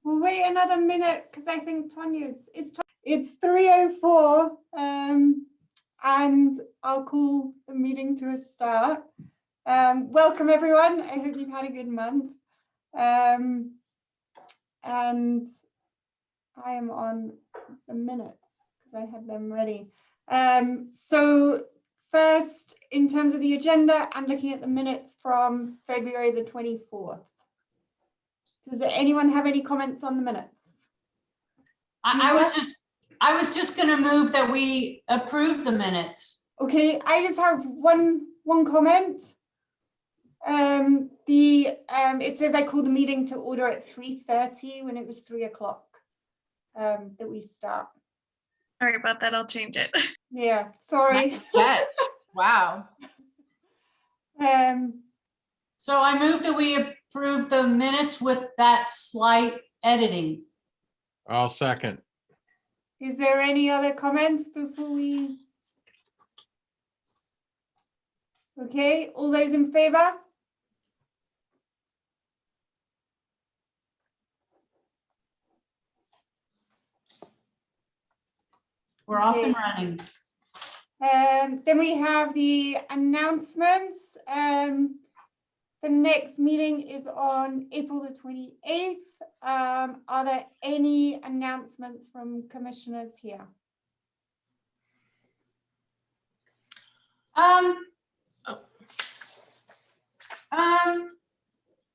We'll wait another minute because I think it's 3:04, and I'll call the meeting to a start. Welcome everyone. I hope you've had a good month. And I am on the minutes because I have them ready. So first, in terms of the agenda, I'm looking at the minutes from February the 24th. Does anyone have any comments on the minutes? I was just going to move that we approve the minutes. Okay, I just have one comment. It says I called the meeting to order at 3:30 when it was 3 o'clock that we start. Sorry about that. I'll change it. Yeah, sorry. Wow. So I move that we approve the minutes with that slight editing. I'll second. Is there any other comments before we? Okay, all those in favor? We're off and running. Then we have the announcements. The next meeting is on April the 28th. Are there any announcements from commissioners here?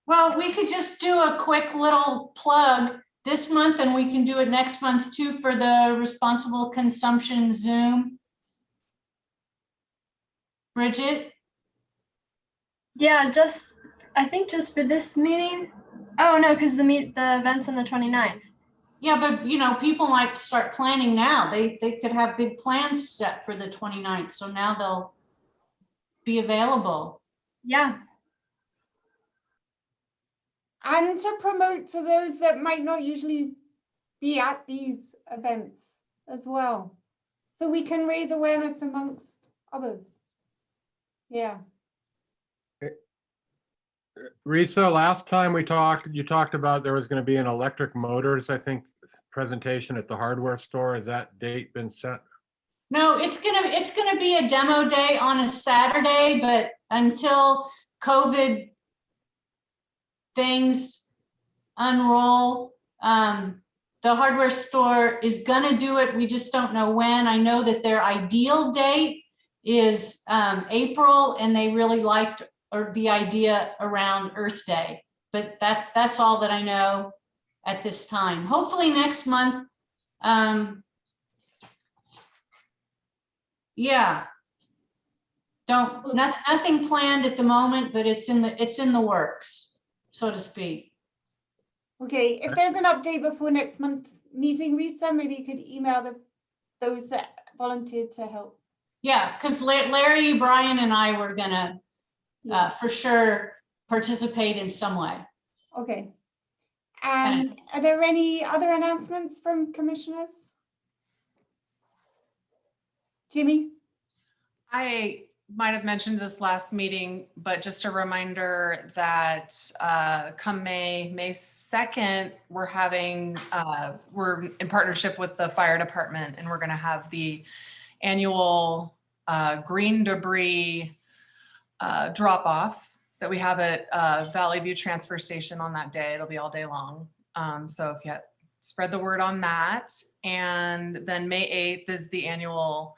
Well, we could just do a quick little plug this month, and we can do it next month too for the responsible consumption Zoom. Bridget? Yeah, I think just for this meeting. Oh no, because the event's on the 29th. Yeah, but you know, people might start planning now. They could have big plans set for the 29th, so now they'll be available. Yeah. And to promote to those that might not usually be at these events as well. So we can raise awareness amongst others. Yeah. Risa, last time we talked, you talked about there was going to be an electric motors, I think, presentation at the hardware store. Has that date been set? No, it's gonna be a demo day on a Saturday, but until COVID things unroll, the hardware store is gonna do it. We just don't know when. I know that their ideal date is April, and they really liked the idea around Earth Day, but that's all that I know at this time. Hopefully next month. Yeah. Nothing planned at the moment, but it's in the works, so to speak. Okay, if there's an update before next month meeting, Risa, maybe you could email those that volunteered to help. Yeah, because Larry, Brian, and I were gonna for sure participate in some way. Okay. And are there any other announcements from commissioners? Jimmy? I might have mentioned this last meeting, but just a reminder that come May 2nd, we're in partnership with the fire department, and we're going to have the annual green debris drop off that we have at Valley View Transfer Station on that day. It'll be all day long. So if you spread the word on that. And then May 8th is the annual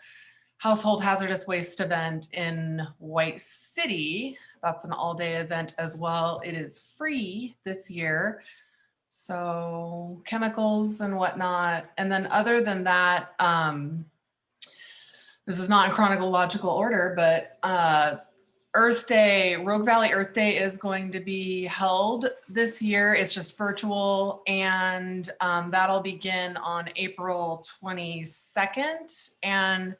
Household Hazardous Waste event in White City. That's an all-day event as well. It is free this year. So chemicals and whatnot. And then other than that, this is not in chronological order, but Earth Day, Rogue Valley Earth Day is going to be held this year. It's just virtual, and that'll begin on April 22nd. And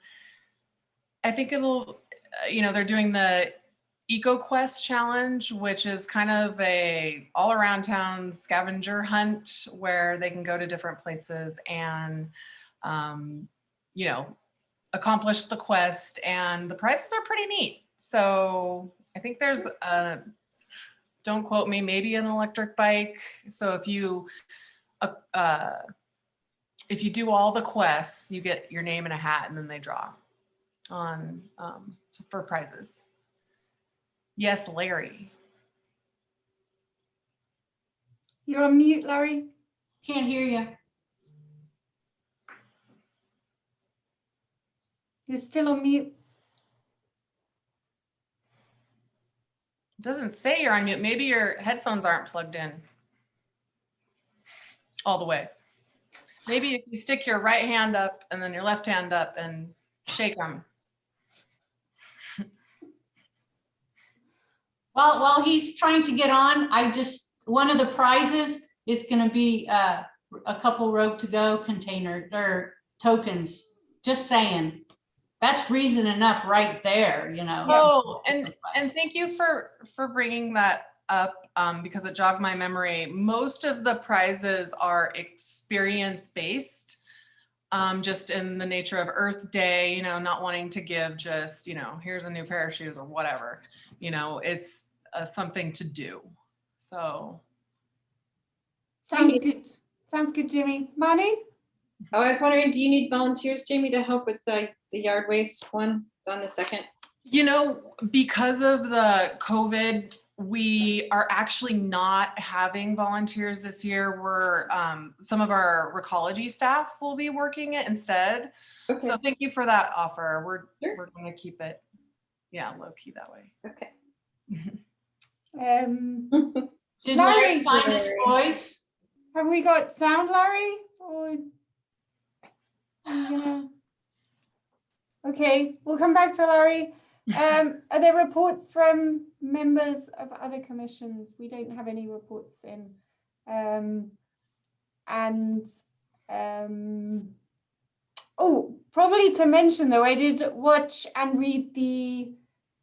I think it'll, they're doing the EcoQuest challenge, which is kind of a all around town scavenger hunt where they can go to different places and, accomplish the quest, and the prizes are pretty neat. So I think there's don't quote me, maybe an electric bike. So if you if you do all the quests, you get your name in a hat, and then they draw on for prizes. Yes, Larry. You're on mute, Larry. Can't hear you. You're still on mute. It doesn't say you're on mute. Maybe your headphones aren't plugged in all the way. Maybe if you stick your right hand up and then your left hand up and shake them. While he's trying to get on, one of the prizes is going to be a couple rope to go container or tokens. Just saying. That's reason enough right there, you know. Oh, and thank you for bringing that up because it jogged my memory. Most of the prizes are experience based, just in the nature of Earth Day, you know, not wanting to give just, you know, here's a new pair of shoes or whatever, you know, it's something to do. So. Sounds good. Sounds good, Jimmy. Manu? Oh, I was wondering, do you need volunteers, Jamie, to help with the yard waste one on the second? You know, because of the COVID, we are actually not having volunteers this year. We're some of our recology staff will be working it instead. Okay. So thank you for that offer. Sure. We're going to keep it, yeah, low key that way. Okay. Did Larry. Larry find his voice? Have we got sound, Larry? Or okay, we'll come back to Larry. Are there reports from members of other commissions? We don't have any reports in. Oh, probably to mention though, I did watch and read the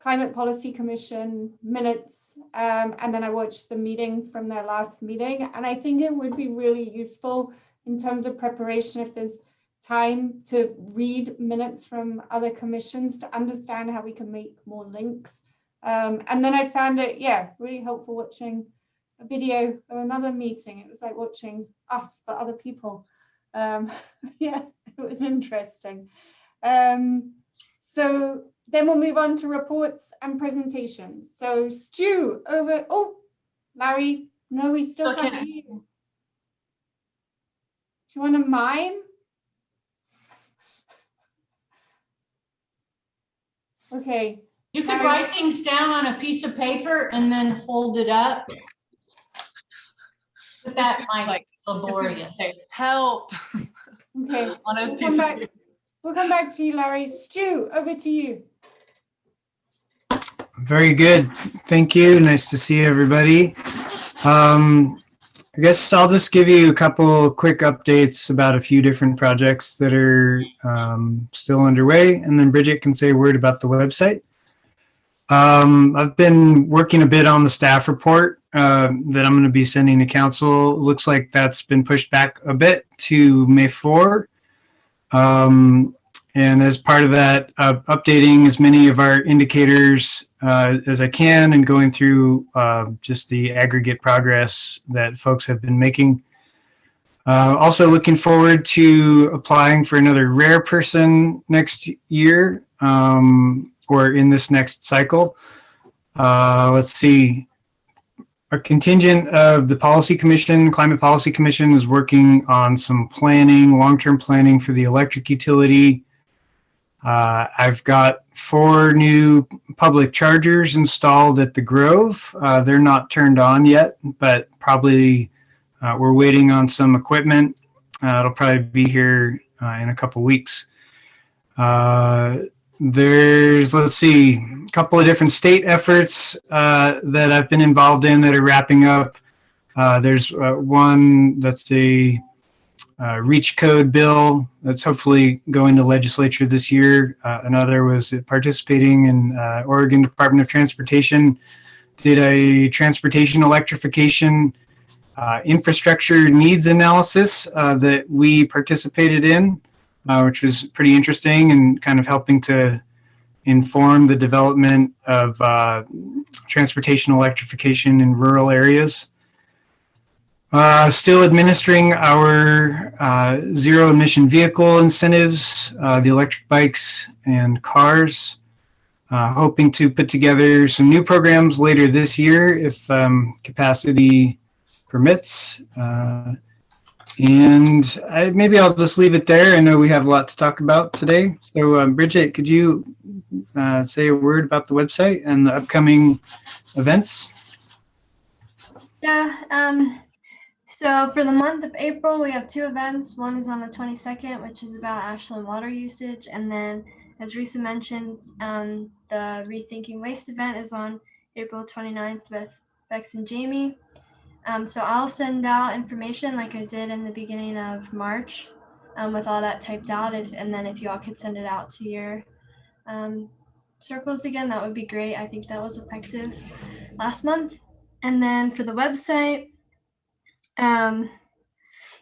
Climate Policy Commission minutes, and then I watched the meeting from their last meeting, and I think it would be really useful in terms of preparation if there's time to read minutes from other commissions to understand how we can make more links. And then I found it, yeah, really helpful watching a video of another meeting. It was like watching us, but other people. Yeah, it was interesting. So then we'll move on to reports and presentations. So Stu, over, oh, Larry, no, we still can't hear you. Do you want to mime? Okay. You could write things down on a piece of paper and then hold it up. But that might be laborious. Help. Okay. On his piece of paper. We'll come back to you, Larry. Stu, over to you. Very good. Thank you. Nice to see everybody. I guess I'll just give you a couple quick updates about a few different projects that are still underway, and then Bridget can say a word about the website. I've been working a bit on the staff report that I'm going to be sending to council. Looks like that's been pushed back a bit to May 4. And as part of that, updating as many of our indicators as I can and going through just the aggregate progress that folks have been making. Also looking forward to applying for another rare person next year or in this next cycle. Let's see. A contingent of the Policy Commission, Climate Policy Commission, is working on some planning, long-term planning for the electric utility. I've got 4 new public chargers installed at the Grove. They're not turned on yet, but probably we're waiting on some equipment. It'll probably be here in a couple weeks. There's, let's see, a couple of different state efforts that I've been involved in that are wrapping up. There's one that's a REACH code bill that's hopefully going to legislature this year. Another was participating in Oregon Department of Transportation, did a transportation electrification infrastructure needs analysis that we participated in, which was pretty interesting and kind of helping to inform the development of transportation electrification in rural areas. Still administering our zero emission vehicle incentives, the electric bikes and cars. Hoping to put together some new programs later this year if capacity permits. And maybe I'll just leave it there. I know we have a lot to talk about today. So Bridget, could you say a word about the website and the upcoming events? Yeah, so for the month of April, we have 2 events. One is on the 22nd, which is about Ashland water usage. And then, as Risa mentioned, the Rethinking Waste event is on April 29th with Bex and Jamie. So I'll send out information like I did in the beginning of March with all that typed out. And then if you all could send it out to your circles again, that would be great. I think that was effective last month. And then for the website,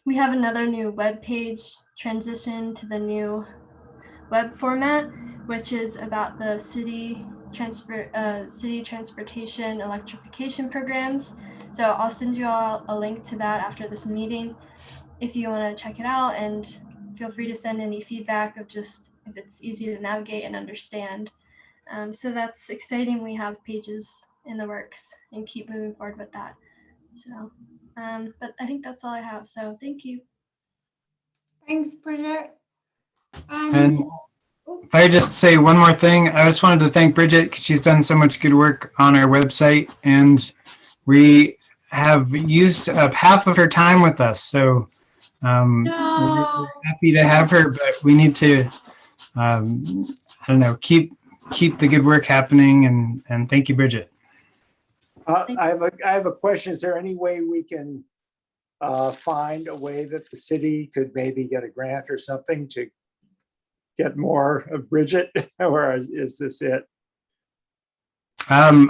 we have another new web page transition to the new web format, which is about the city transportation electrification programs. So I'll send you all a link to that after this meeting if you want to check it out, and feel free to send any feedback of just if it's easy to navigate and understand. So that's exciting. We have pages in the works and keep moving forward with that. So, but I think that's all I have. So thank you. Thanks, Bridget. And if I just say one more thing, I just wanted to thank Bridget because she's done so much good work on our website, and we have used up half of her time with us. So we're happy to have her, but we need to, I don't know, keep the good work happening. And thank you, Bridget. I have a question. Is there any way we can find a way that the city could maybe get a grant or something to get more of Bridget, or is this it? I'm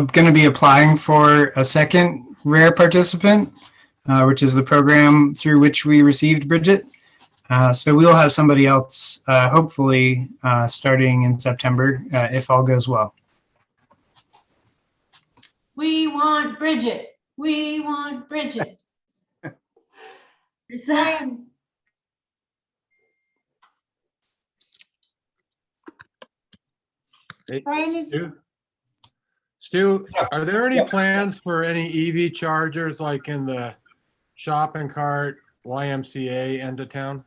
going to be applying for a second rare participant, which is the program through which we received Bridget. So we'll have somebody else, hopefully, starting in September, if all goes well. We want Bridget. We want Bridget. Brian. Brian is. Stu, are there any plans for any EV chargers like in the shopping cart YMCA end of town?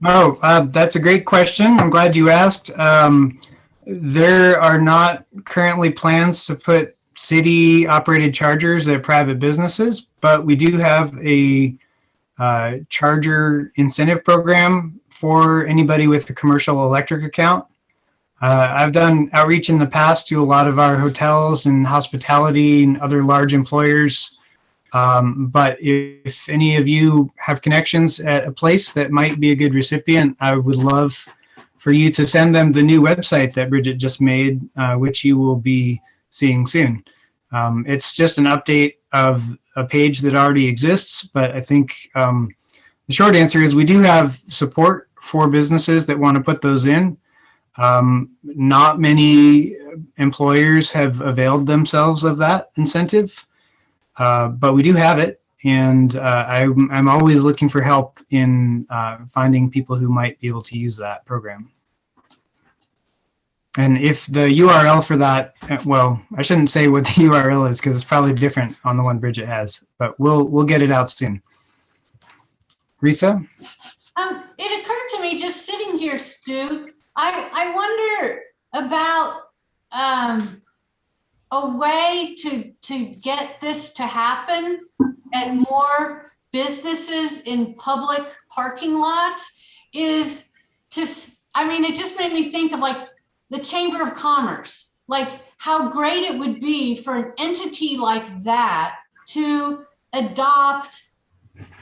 Oh, that's a great question. I'm glad you asked. There are not currently plans to put city operated chargers at private businesses, but we do have a charger incentive program for anybody with a commercial electric account. I've done outreach in the past to a lot of our hotels and hospitality and other large employers. But if any of you have connections at a place that might be a good recipient, I would love for you to send them the new website that Bridget just made, which you will be seeing soon. It's just an update of a page that already exists, but I think the short answer is we do have support for businesses that want to put those in. Not many employers have availed themselves of that incentive, but we do have it, and I'm always looking for help in finding people who might be able to use that program. And if the URL for that, well, I shouldn't say what the URL is because it's probably different on the one Bridget has, but we'll get it out soon. Risa? It occurred to me just sitting here, Stu, I wonder about a way to get this to happen at more businesses in public parking lots is to, I mean, it just made me think of like the Chamber of Commerce, like how great it would be for an entity like that to adopt,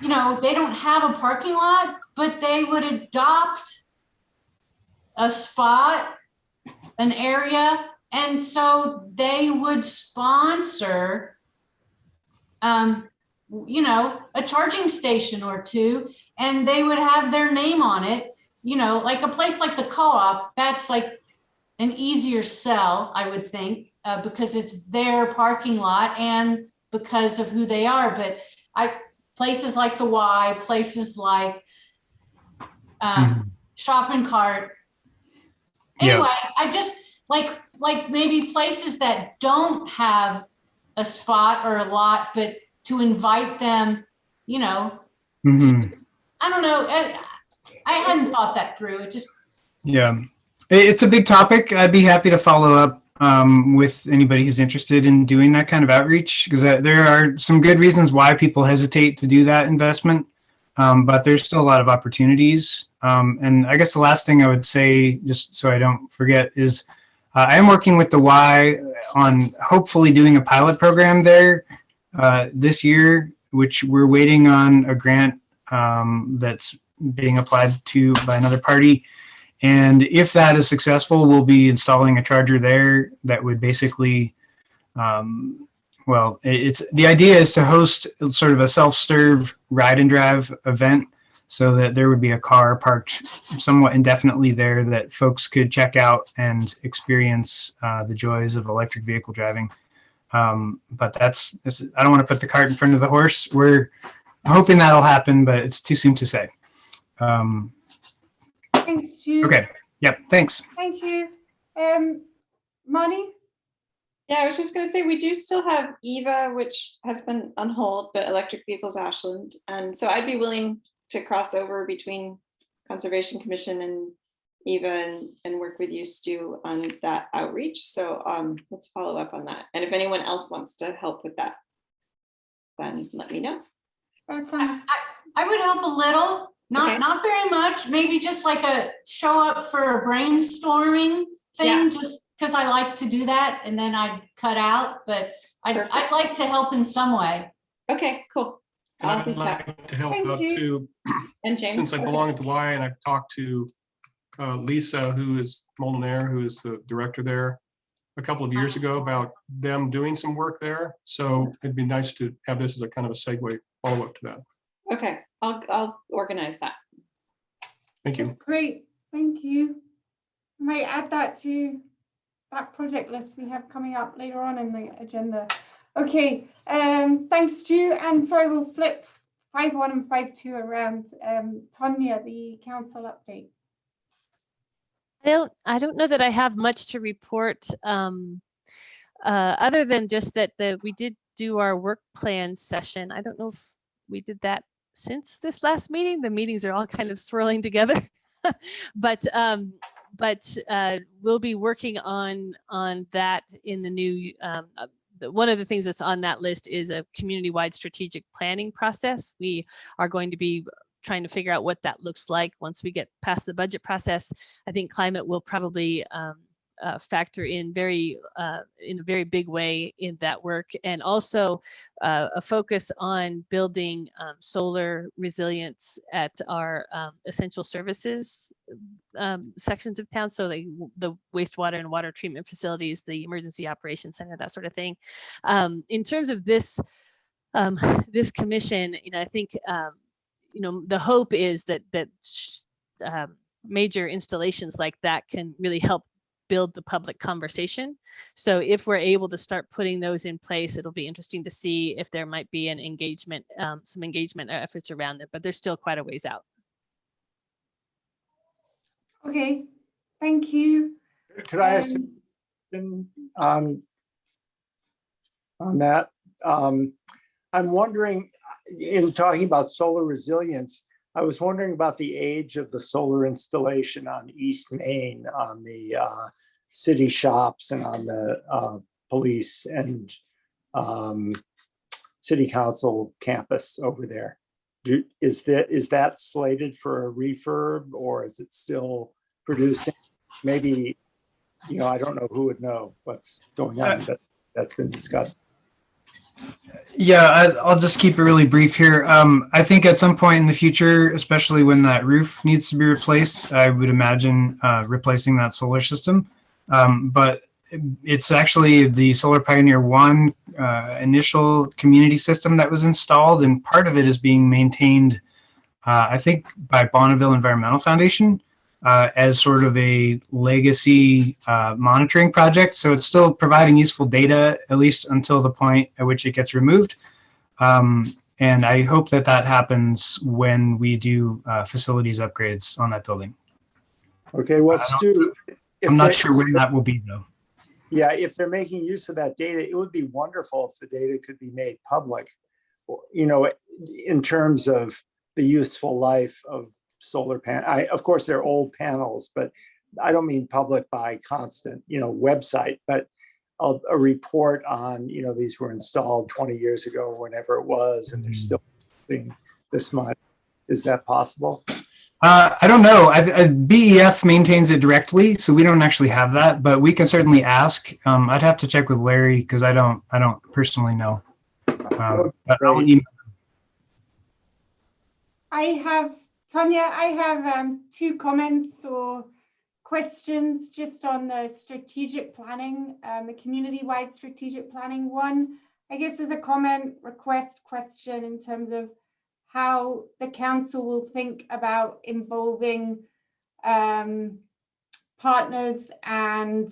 you know, they don't have a parking lot, but they would adopt a spot, an area, and so they would sponsor, you know, a charging station or two, and they would have their name on it, you know, like a place like the Co-op, that's like an easier sell, I would think, because it's their parking lot and because of who they are. But places like the Y, places like Shop and Cart. Yeah. Anyway, I just like maybe places that don't have a spot or a lot, but to invite them, you know, Mhm. I don't know. I hadn't thought that through. It just, Yeah, it's a big topic. I'd be happy to follow up with anybody who's interested in doing that kind of outreach, because there are some good reasons why people hesitate to do that investment, but there's still a lot of opportunities. And I guess the last thing I would say, just so I don't forget, is I am working with the Y on hopefully doing a pilot program there this year, which we're waiting on a grant that's being applied to by another party. And if that is successful, we'll be installing a charger there that would basically, it's the idea is to host sort of a self-serve ride and drive event, so that there would be a car parked somewhat indefinitely there that folks could check out and experience the joys of electric vehicle driving. But I don't want to put the cart in front of the horse. We're hoping that'll happen, but it's too soon to say. Thanks, Stu. Okay. Yep. Thanks. Thank you. Marnie? Yeah, I was just going to say, we do still have EVA, which has been on hold, but Electric Vehicles Ashland. And so I'd be willing to cross over between Conservation Commission and EVA and work with you, Stu, on that outreach. So let's follow up on that. And if anyone else wants to help with that, then let me know. That sounds I would help a little, not very much, maybe just like a show up for a brainstorming thing, just because I like to do that, and then I'd cut out, but I'd like to help in some way. Okay, cool. And I'd like to help out too, And James, since I belong at the Y, and I've talked to Lisa, who is Moldenaire, who is the director there, a couple of years ago about them doing some work there. So it'd be nice to have this as a kind of a segue follow-up to that. Okay, I'll organize that. Thank you. That's great. Thank you. I might add that to that project list we have coming up later on in the agenda. Okay, thanks, Stu. And sorry, we'll flip 5.1 and 5.2 around. Tonya, the council update. I don't know that I have much to report, other than just that we did do our work plan session. I don't know if we did that since this last meeting. The meetings are all kind of swirling together, but we'll be working on that in the new. One of the things that's on that list is a community-wide strategic planning process. We are going to be trying to figure out what that looks like once we get past the budget process. I think climate will probably factor in in a very big way in that work, and also a focus on building solar resilience at our essential services sections of town. So the wastewater and water treatment facilities, the emergency operations center, that sort of thing. In terms of this commission, I think the hope is that major installations like that can really help build the public conversation. So if we're able to start putting those in place, it'll be interesting to see if there might be an engagement, some engagement efforts around it, but there's still quite a ways out. Okay, thank you. Could I ask on that? I'm wondering, in talking about solar resilience, I was wondering about the age of the solar installation on East Main, on the city shops and on the police and city council campus over there. Is that slated for a refurb, or is it still producing? Maybe, I don't know who would know what's going on, but that's been discussed. Yeah, I'll just keep it really brief here. I think at some point in the future, especially when that roof needs to be replaced, I would imagine replacing that solar system. But it's actually the Solar Pioneer 1 initial community system that was installed, and part of it is being maintained, I think, by Bonneville Environmental Foundation as sort of a legacy monitoring project. So it's still providing useful data, at least until the point at which it gets removed. And I hope that that happens when we do facilities upgrades on that building. Okay, well, Stu, if I'm not they- sure when that will be though. Yeah, if they're making use of that data, it would be wonderful if the data could be made public, you know, in terms of the useful life of solar panel. Of course, they're old panels, but I don't mean public by constant, you know, website, but a report on, you know, these were installed 20 years ago, or whenever it was, and they're still being this much. Is that possible? I don't know. BEF maintains it directly, so we don't actually have that, but we can certainly ask. I'd have to check with Larry because I don't personally know. But I'll email. I have, Tonya, I have 2 comments or questions just on the strategic planning, the community-wide strategic planning one. I guess as a comment, request, question in terms of how the council will think about involving partners and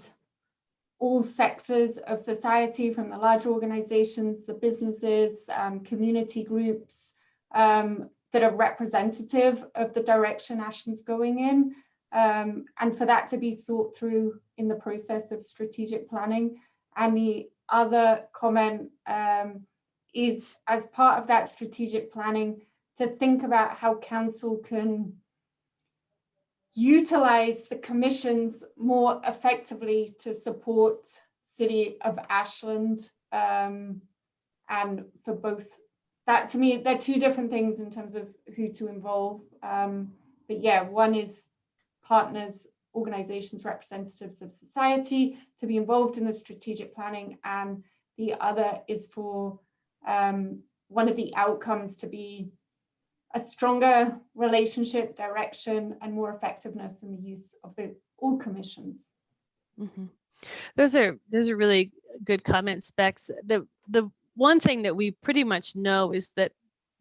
all sectors of society, from the large organizations, the businesses, community groups that are representative of the direction Ashland's going in, and for that to be thought through in the process of strategic planning. And the other comment is, as part of that strategic planning, to think about how council can utilize the commissions more effectively to support City of Ashland, and for both. That, to me, they're 2 different things in terms of who to involve. But yeah, one is partners, organizations, representatives of society to be involved in the strategic planning, and the other is for one of the outcomes to be a stronger relationship, direction, and more effectiveness in the use of all commissions. Mm-hmm. Those are really good comments, Bex. The one thing that we pretty much know is that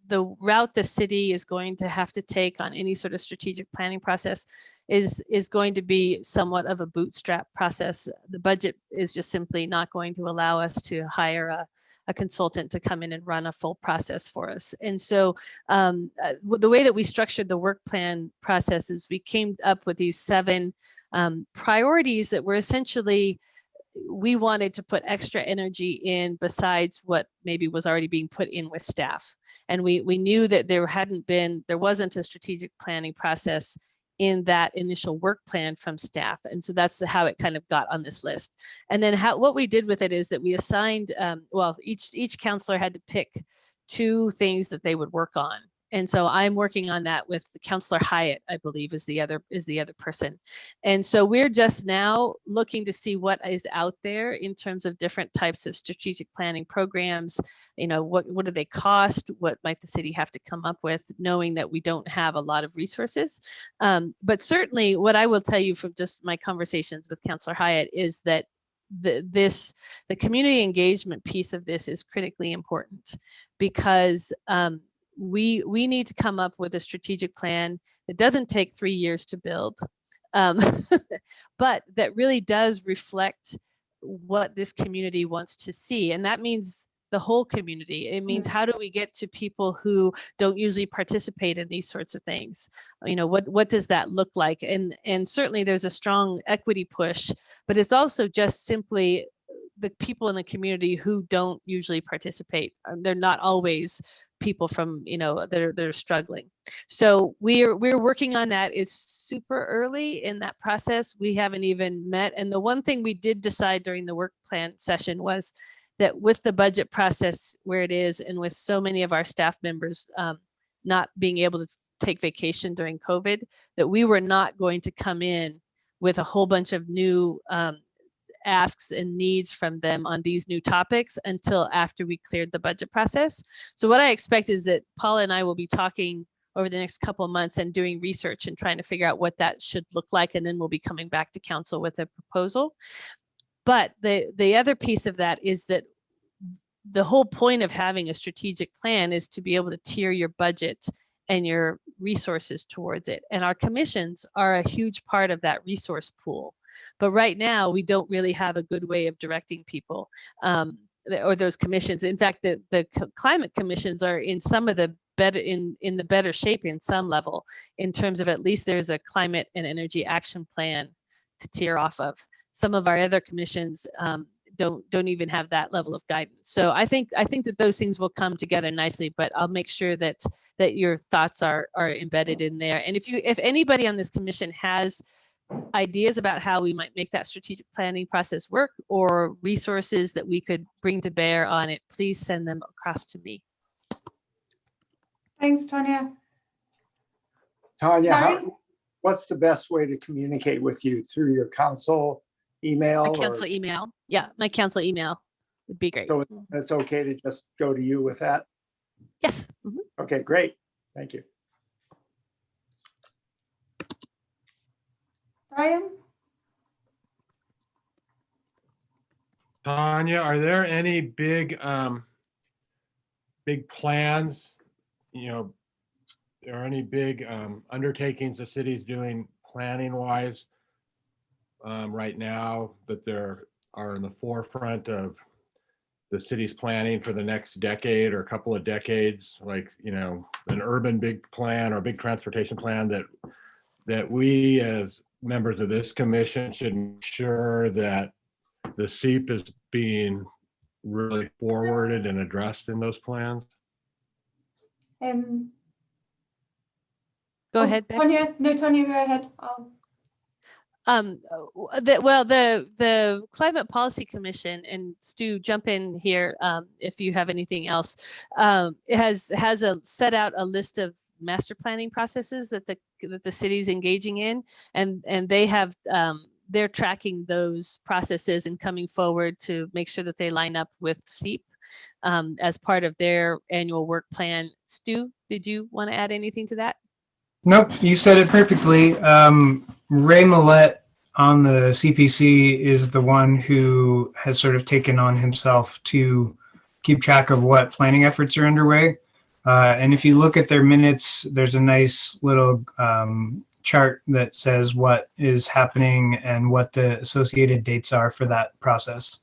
the route the city is going to have to take on any sort of strategic planning process is going to be somewhat of a bootstrap process. The budget is just simply not going to allow us to hire a consultant to come in and run a full process for us. And so the way that we structured the work plan process is we came up with these 7 priorities that were essentially, we wanted to put extra energy in besides what maybe was already being put in with staff. And we knew that there wasn't a strategic planning process in that initial work plan from staff. And so that's how it kind of got on this list. And then what we did with it is that we assigned, each counselor had to pick 2 things that they would work on. And so I'm working on that with Counselor Hyatt, I believe is the other person. And so we're just now looking to see what is out there in terms of different types of strategic planning programs. You know, what do they cost? What might the city have to come up with, knowing that we don't have a lot of resources? But certainly what I will tell you from just my conversations with Counselor Hyatt is that the community engagement piece of this is critically important, because we need to come up with a strategic plan that doesn't take 3 years to build, but that really does reflect what this community wants to see. And that means the whole community. It means, how do we get to people who don't usually participate in these sorts of things? You know, what does that look like? And certainly there's a strong equity push, but it's also just simply the people in the community who don't usually participate. They're not always people from, you know, that are struggling. So we're working on that. It's super early in that process. We haven't even met. And the one thing we did decide during the work plan session was that with the budget process where it is, and with so many of our staff members not being able to take vacation during COVID, that we were not going to come in with a whole bunch of new asks and needs from them on these new topics until after we cleared the budget process. So what I expect is that Paula and I will be talking over the next couple of months and doing research and trying to figure out what that should look like. And then we'll be coming back to council with a proposal. But the other piece of that is that the whole point of having a strategic plan is to be able to tier your budget and your resources towards it. And our commissions are a huge part of that resource pool. But right now, we don't really have a good way of directing people. or those commissions. In fact, the climate commissions are in some of the better in the better shape in some level, in terms of at least there's a climate and energy action plan to tear off of. Some of our other commissions don't even have that level of guidance. So I think that those things will come together nicely, but I'll make sure that your thoughts are embedded in there. And if anybody on this commission has ideas about how we might make that strategic planning process work, or resources that we could bring to bear on it, please send them across to me. Thanks, Tanya. Tanya, Harry? what's the best way to communicate with you? Through your council email? My or- council email. Yeah, my council email would be great. So it's okay to just go to you with that? Yes. Mhm. Okay, great. Thank you. Brian? Tanya, are there any big plans? You know, are any big undertakings the city's doing planning wise right now that are in the forefront of the city's planning for the next decade or couple of decades, like, you know, an urban big plan or big transportation plan that we as members of this commission should make sure that the SEEP is being really forwarded and addressed in those plans? Go Oh, ahead, Bex. Tanya, no, Tanya, go ahead. The Climate Policy Commission, and Stu, jump in here if you have anything else. It has set out a list of master planning processes that the city's engaging in, and they have they're tracking those processes and coming forward to make sure that they line up with SEEP as part of their annual work plan. Stu, did you want to add anything to that? Nope, you said it perfectly. Ray Millette on the CPC is the one who has sort of taken on himself to keep track of what planning efforts are underway. And if you look at their minutes, there's a nice little chart that says what is happening and what the associated dates are for that process.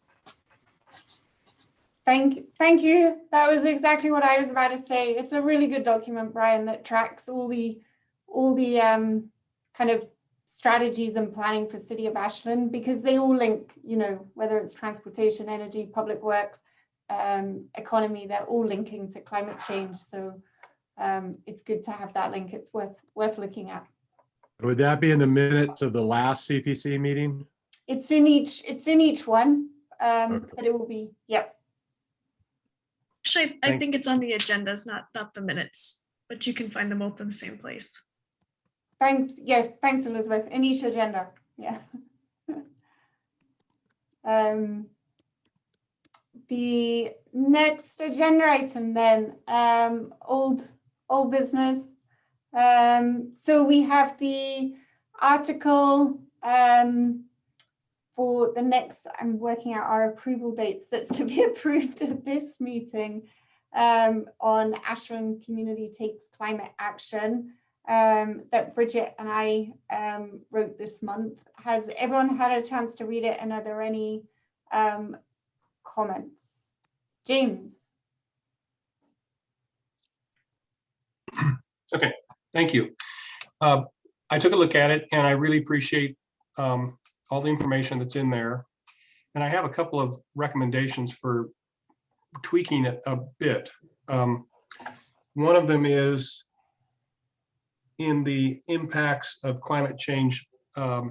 Thank you. That was exactly what I was about to say. It's a really good document, Brian, that tracks all the kind of strategies and planning for City of Ashland, because they all link, you know, whether it's transportation, energy, public works, economy, they're all linking to climate change. So it's good to have that link. It's worth looking at. Would that be in the minutes of the last CPC meeting? It's in each one, Okay. but it will be, yep. Actually, I Thank- think it's on the agendas, not the minutes, but you can find them both in the same place. Thanks. Yeah, thanks, Elizabeth. In each agenda. Yeah. The next agenda item then, old business. So we have the article for the next, I'm working out our approval dates that's to be approved at this meeting on Ashland Community Takes Climate Action. That Bridget and I wrote this month. Has everyone had a chance to read it, and are there any comments? James? Okay, thank you. I took a look at it and I really appreciate all the information that's in there. And I have a couple of recommendations for tweaking it a bit. One of them is in the impacts of climate change. That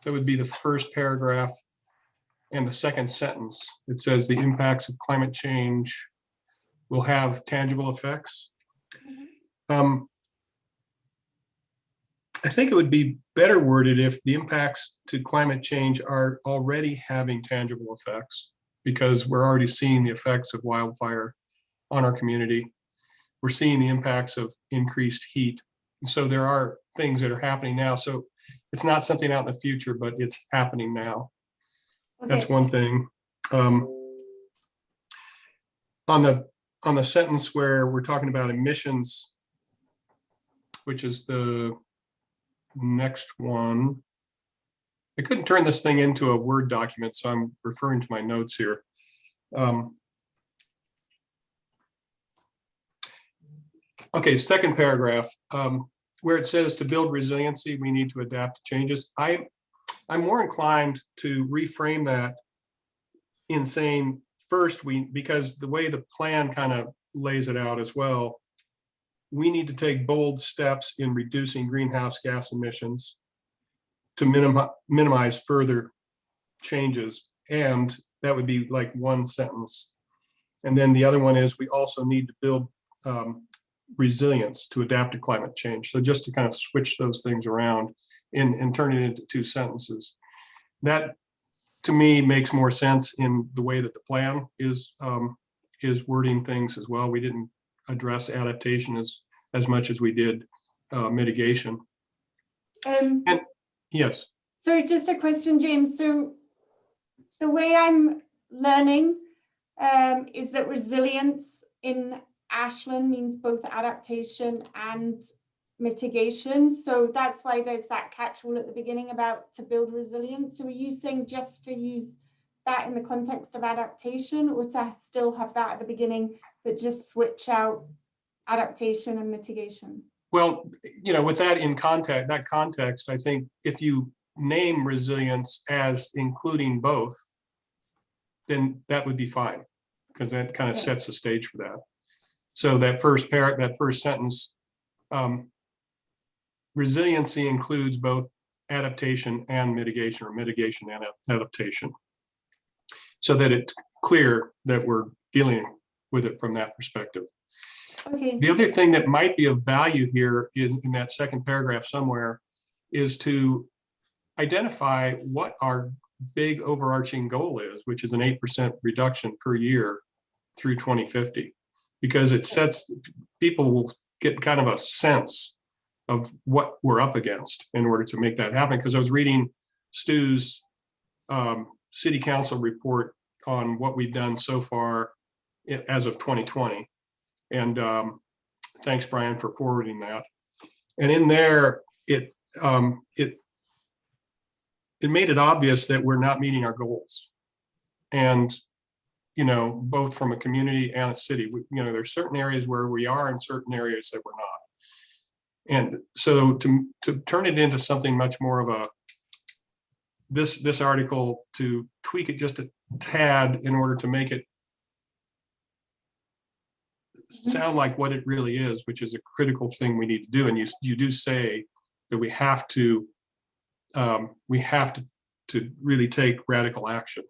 would be the first paragraph and the second sentence. It says the impacts of climate change will have tangible effects. I think it would be better worded if the impacts to climate change are already having tangible effects, because we're already seeing the effects of wildfire on our community. We're seeing the impacts of increased heat. So there are things that are happening now. So it's not something out in the future, but it's happening now. Okay. That's one thing. On the sentence where we're talking about emissions, which is the next one. I couldn't turn this thing into a Word document, so I'm referring to my notes here. Okay, second paragraph, where it says to build resiliency, we need to adapt to changes. I'm more inclined to reframe that in saying first, because the way the plan kind of lays it out as well, we need to take bold steps in reducing greenhouse gas emissions to minimize further changes. And that would be like one sentence. And then the other one is we also need to build resilience to adapt to climate change. So just to kind of switch those things around and turn it into two sentences. That to me makes more sense in the way that the plan is wording things as well. We didn't address adaptation as much as we did mitigation. And yes. So just a question, James. So the way I'm learning is that resilience in Ashland means both adaptation and mitigation. So that's why there's that catch-all at the beginning about to build resilience. So are you saying just to use that in the context of adaptation, or to still have that at the beginning, but just switch out adaptation and mitigation? Well, you know, with that in context, I think if you name resilience as including both, then that would be fine, because that kind of sets the stage for that. So that first sentence, resiliency includes both adaptation and mitigation, or mitigation and adaptation, so that it's clear that we're dealing with it from that perspective. Okay. The other thing that might be of value here is in that second paragraph somewhere is to identify what our big overarching goal is, which is an 8% reduction per year through 2050, because it sets, people will get kind of a sense of what we're up against in order to make that happen. Because I was reading Stu's city council report on what we've done so far as of 2020. And thanks, Brian, for forwarding that. And in there, it made it obvious that we're not meeting our goals. And, you know, both from a community and a city, you know, there's certain areas where we are and certain areas that we're not. And so to turn it into something much more of a, this article, to tweak it just a tad in order to make it sound like what it really is, which is a critical thing we need to do. And you do say that we have to really take radical action,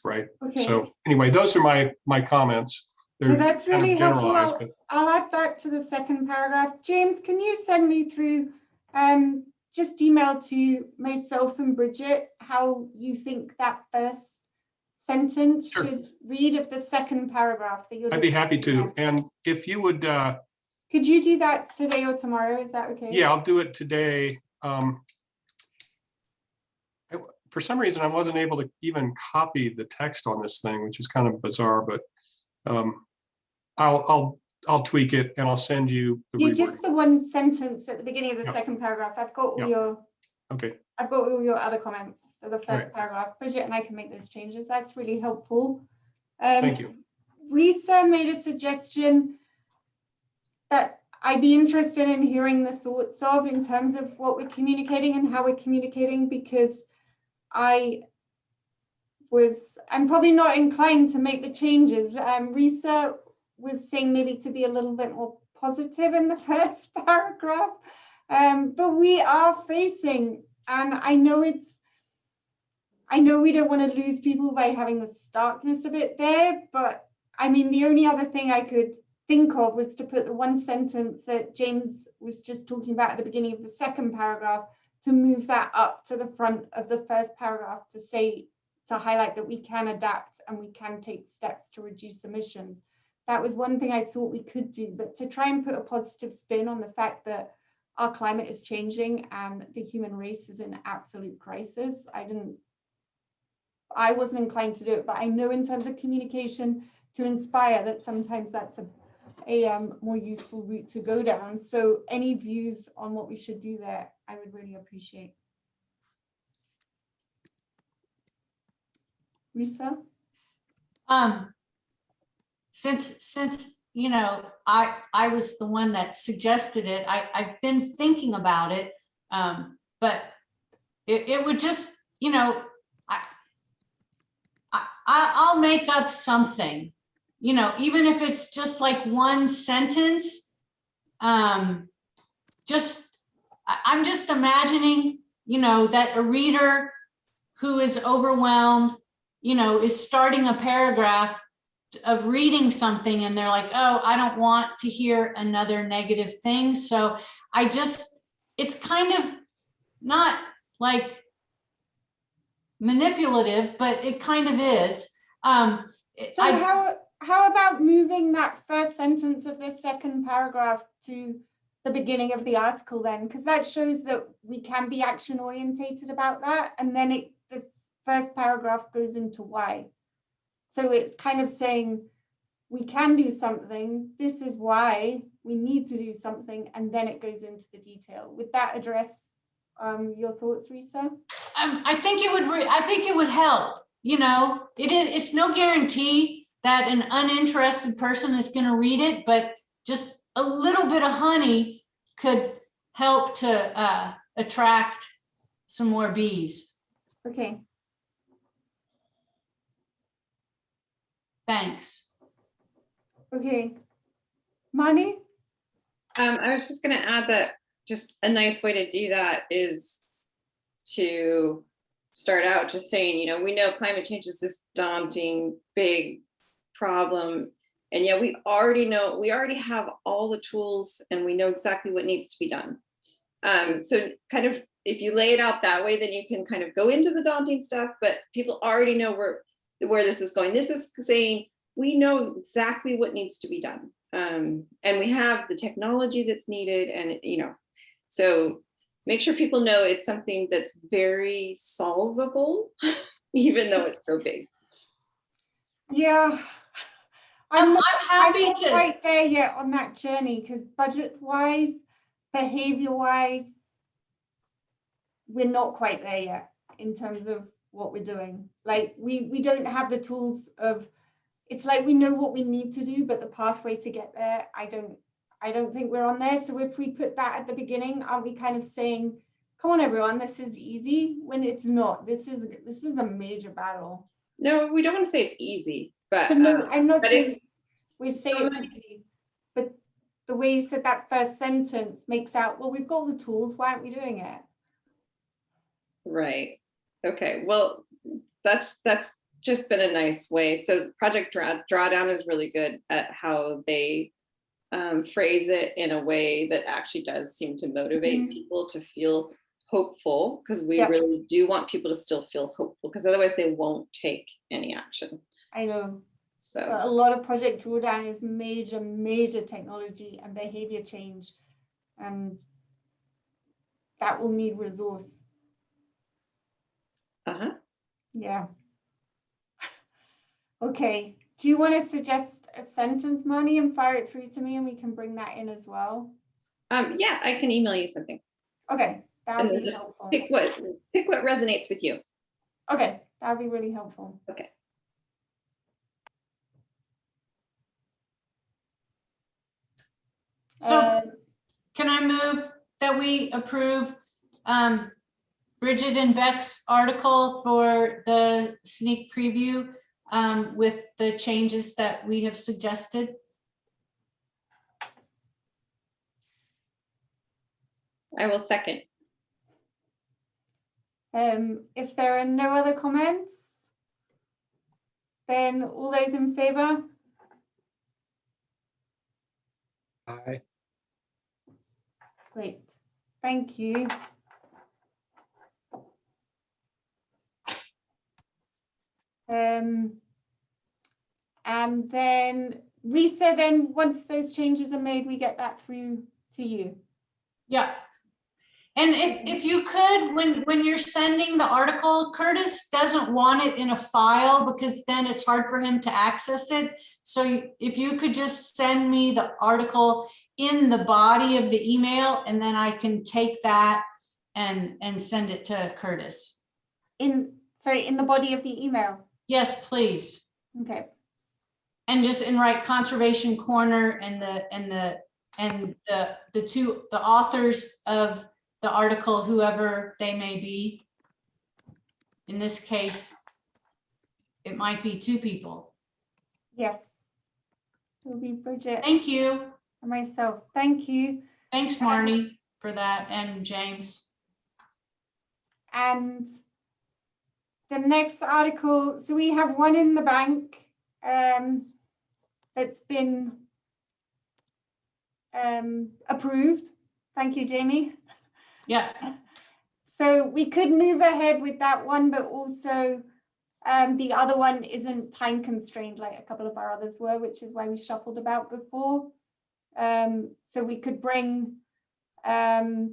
right? Okay. So anyway, those are my comments. They're No, that's kind of really helpful. generalized, but I'll add that to the second paragraph. James, can you send me through, just email to myself and Bridget how you think that first sentence Sure. should read of the second paragraph that you're I'd be just happy looking to. at? And if you would, Could you do that today or tomorrow? Is that okay? yeah, I'll do it today. For some reason, I wasn't able to even copy the text on this thing, which is kind of bizarre, but I'll tweak it and I'll send you the You reword. just the one sentence at the beginning of the Yep. second paragraph. I've got all Yep. your Okay, I've got all your other comments for the first right. paragraph. Bridget and I can make those changes. That's really helpful. Thank you. Risa made a suggestion that I'd be interested in hearing the thoughts of in terms of what we're communicating and how we're communicating, because I'm probably not inclined to make the changes. Risa was saying maybe to be a little bit more positive in the first paragraph, but we are facing, and I know we don't want to lose people by having the starkness of it there, but I mean, the only other thing I could think of was to put the one sentence that James was just talking about at the beginning of the second paragraph, to move that up to the front of the first paragraph, to highlight that we can adapt and we can take steps to reduce emissions. That was one thing I thought we could do, but to try and put a positive spin on the fact that our climate is changing and the human race is in absolute crisis, I wasn't inclined to do it, but I know in terms of communication to inspire, that sometimes that's a more useful route to go down. So any views on what we should do there, I would really appreciate. Risa? Since, you know, I was the one that suggested it, I've been thinking about it. But it would just, you know, I'll make up something, you know, even if it's just like one sentence. I'm just imagining, you know, that a reader who is overwhelmed, you know, is starting a paragraph of reading something and they're like, oh, I don't want to hear another negative thing. So it's kind of not like manipulative, but it kind of is. So how about moving that first sentence of the second paragraph to the beginning of the article then? Because that shows that we can be action orientated about that. And then the first paragraph goes into why. So it's kind of saying we can do something. This is why we need to do something. And then it goes into the detail. Would that address your thoughts, Risa? I think it would help. You know, it's no guarantee that an uninterested person is going to read it, but just a little bit of honey could help to attract some more bees. Okay. Thanks. Okay. Mani? I was just going to add that just a nice way to do that is to start out just saying, you know, we know climate change is this daunting, big problem. And yeah, we already have all the tools and we know exactly what needs to be done. So kind of, if you lay it out that way, then you can kind of go into the daunting stuff, but people already know where this is going. This is saying, we know exactly what needs to be done. And we have the technology that's needed and, you know, so make sure people know it's something that's very solvable, even though it's so big. Yeah. I'm not happy to. Quite there yet on that journey because budget-wise, behavior-wise, we're not quite there yet in terms of what we're doing. Like we don't have the tools of, it's like we know what we need to do, but the pathway to get there, I don't think we're on there. So if we put that at the beginning, are we kind of saying, come on, everyone, this is easy when it's not? This is a major battle. No, we don't want to say it's easy, but no, I'm not but saying we say so it's easy, but the way you said that first sentence makes out, well, we've got the tools, why aren't we doing it? Right. Okay. Well, that's just been a nice way. So Project Drawdown is really good at how they phrase it in a way that actually does seem to motivate people to feel hopeful, because we really do want people to still feel hopeful, because otherwise they won't take any action. I know. So but a lot of Project Drawdown is major technology and behavior change, and that will need resource. Yeah. Okay. Do you want to suggest a sentence, Mani, and fire it through to me, and we can bring that in as well? Yeah, I can email you something. Okay, that would be just helpful. Pick what resonates with you. Okay, that would be really helpful. Okay. So can I move that we approve Bridget and Beck's article for the sneak preview with the changes that we have suggested? I will second. If there are no other comments, then all those in favor? Aye. Great, thank you. And then Risa, then once those changes are made, we get that through to you. Yeah. And if you could, when you're sending the article, Curtis doesn't want it in a file because then it's hard for him to access it. So if you could just send me the article in the body of the email, and then I can take that and send it to Curtis. In the body of the email? Yes, please. Okay, And just and write Conservation Corner and the authors of the article, whoever they may be. In this case, it might be 2 people. Yes. It'll be Bridget Thank you. and myself. Thank you. Thanks, Marnie, for that, and James. And the next article, so we have one in the bank that's been approved. Thank you, Jamie. Yeah. So we could move ahead with that one, but also the other one isn't time constrained like a couple of our others were, which is why we shuffled about before. So we could bring the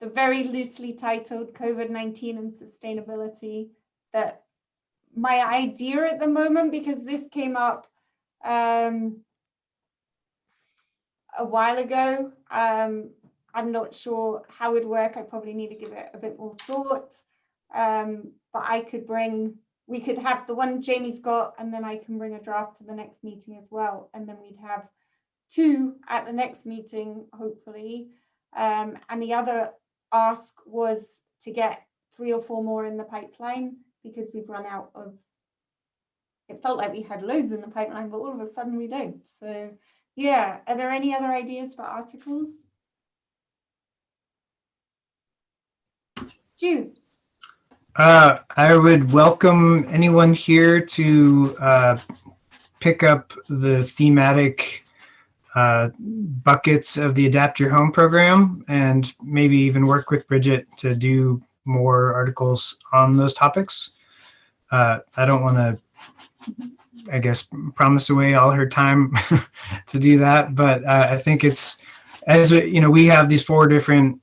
very loosely titled COVID-19 and Sustainability. That my idea at the moment, because this came up a while ago, I'm not sure how it would work. I probably need to give it a bit more thought. But we could have the one Jamie's got, and then I can bring a draft to the next meeting as well. And then we'd have 2 at the next meeting, hopefully. And the other ask was to get 3 or 4 more in the pipeline, because we've run out of, it felt like we had loads in the pipeline, but all of a sudden we don't. So yeah, are there any other ideas for articles? Jude. I would welcome anyone here to pick up the thematic buckets of the Adapt Your Home program, and maybe even work with Bridget to do more articles on those topics. I don't want to, I guess, promise away all her time to do that, but I think it's, as we have these 4 different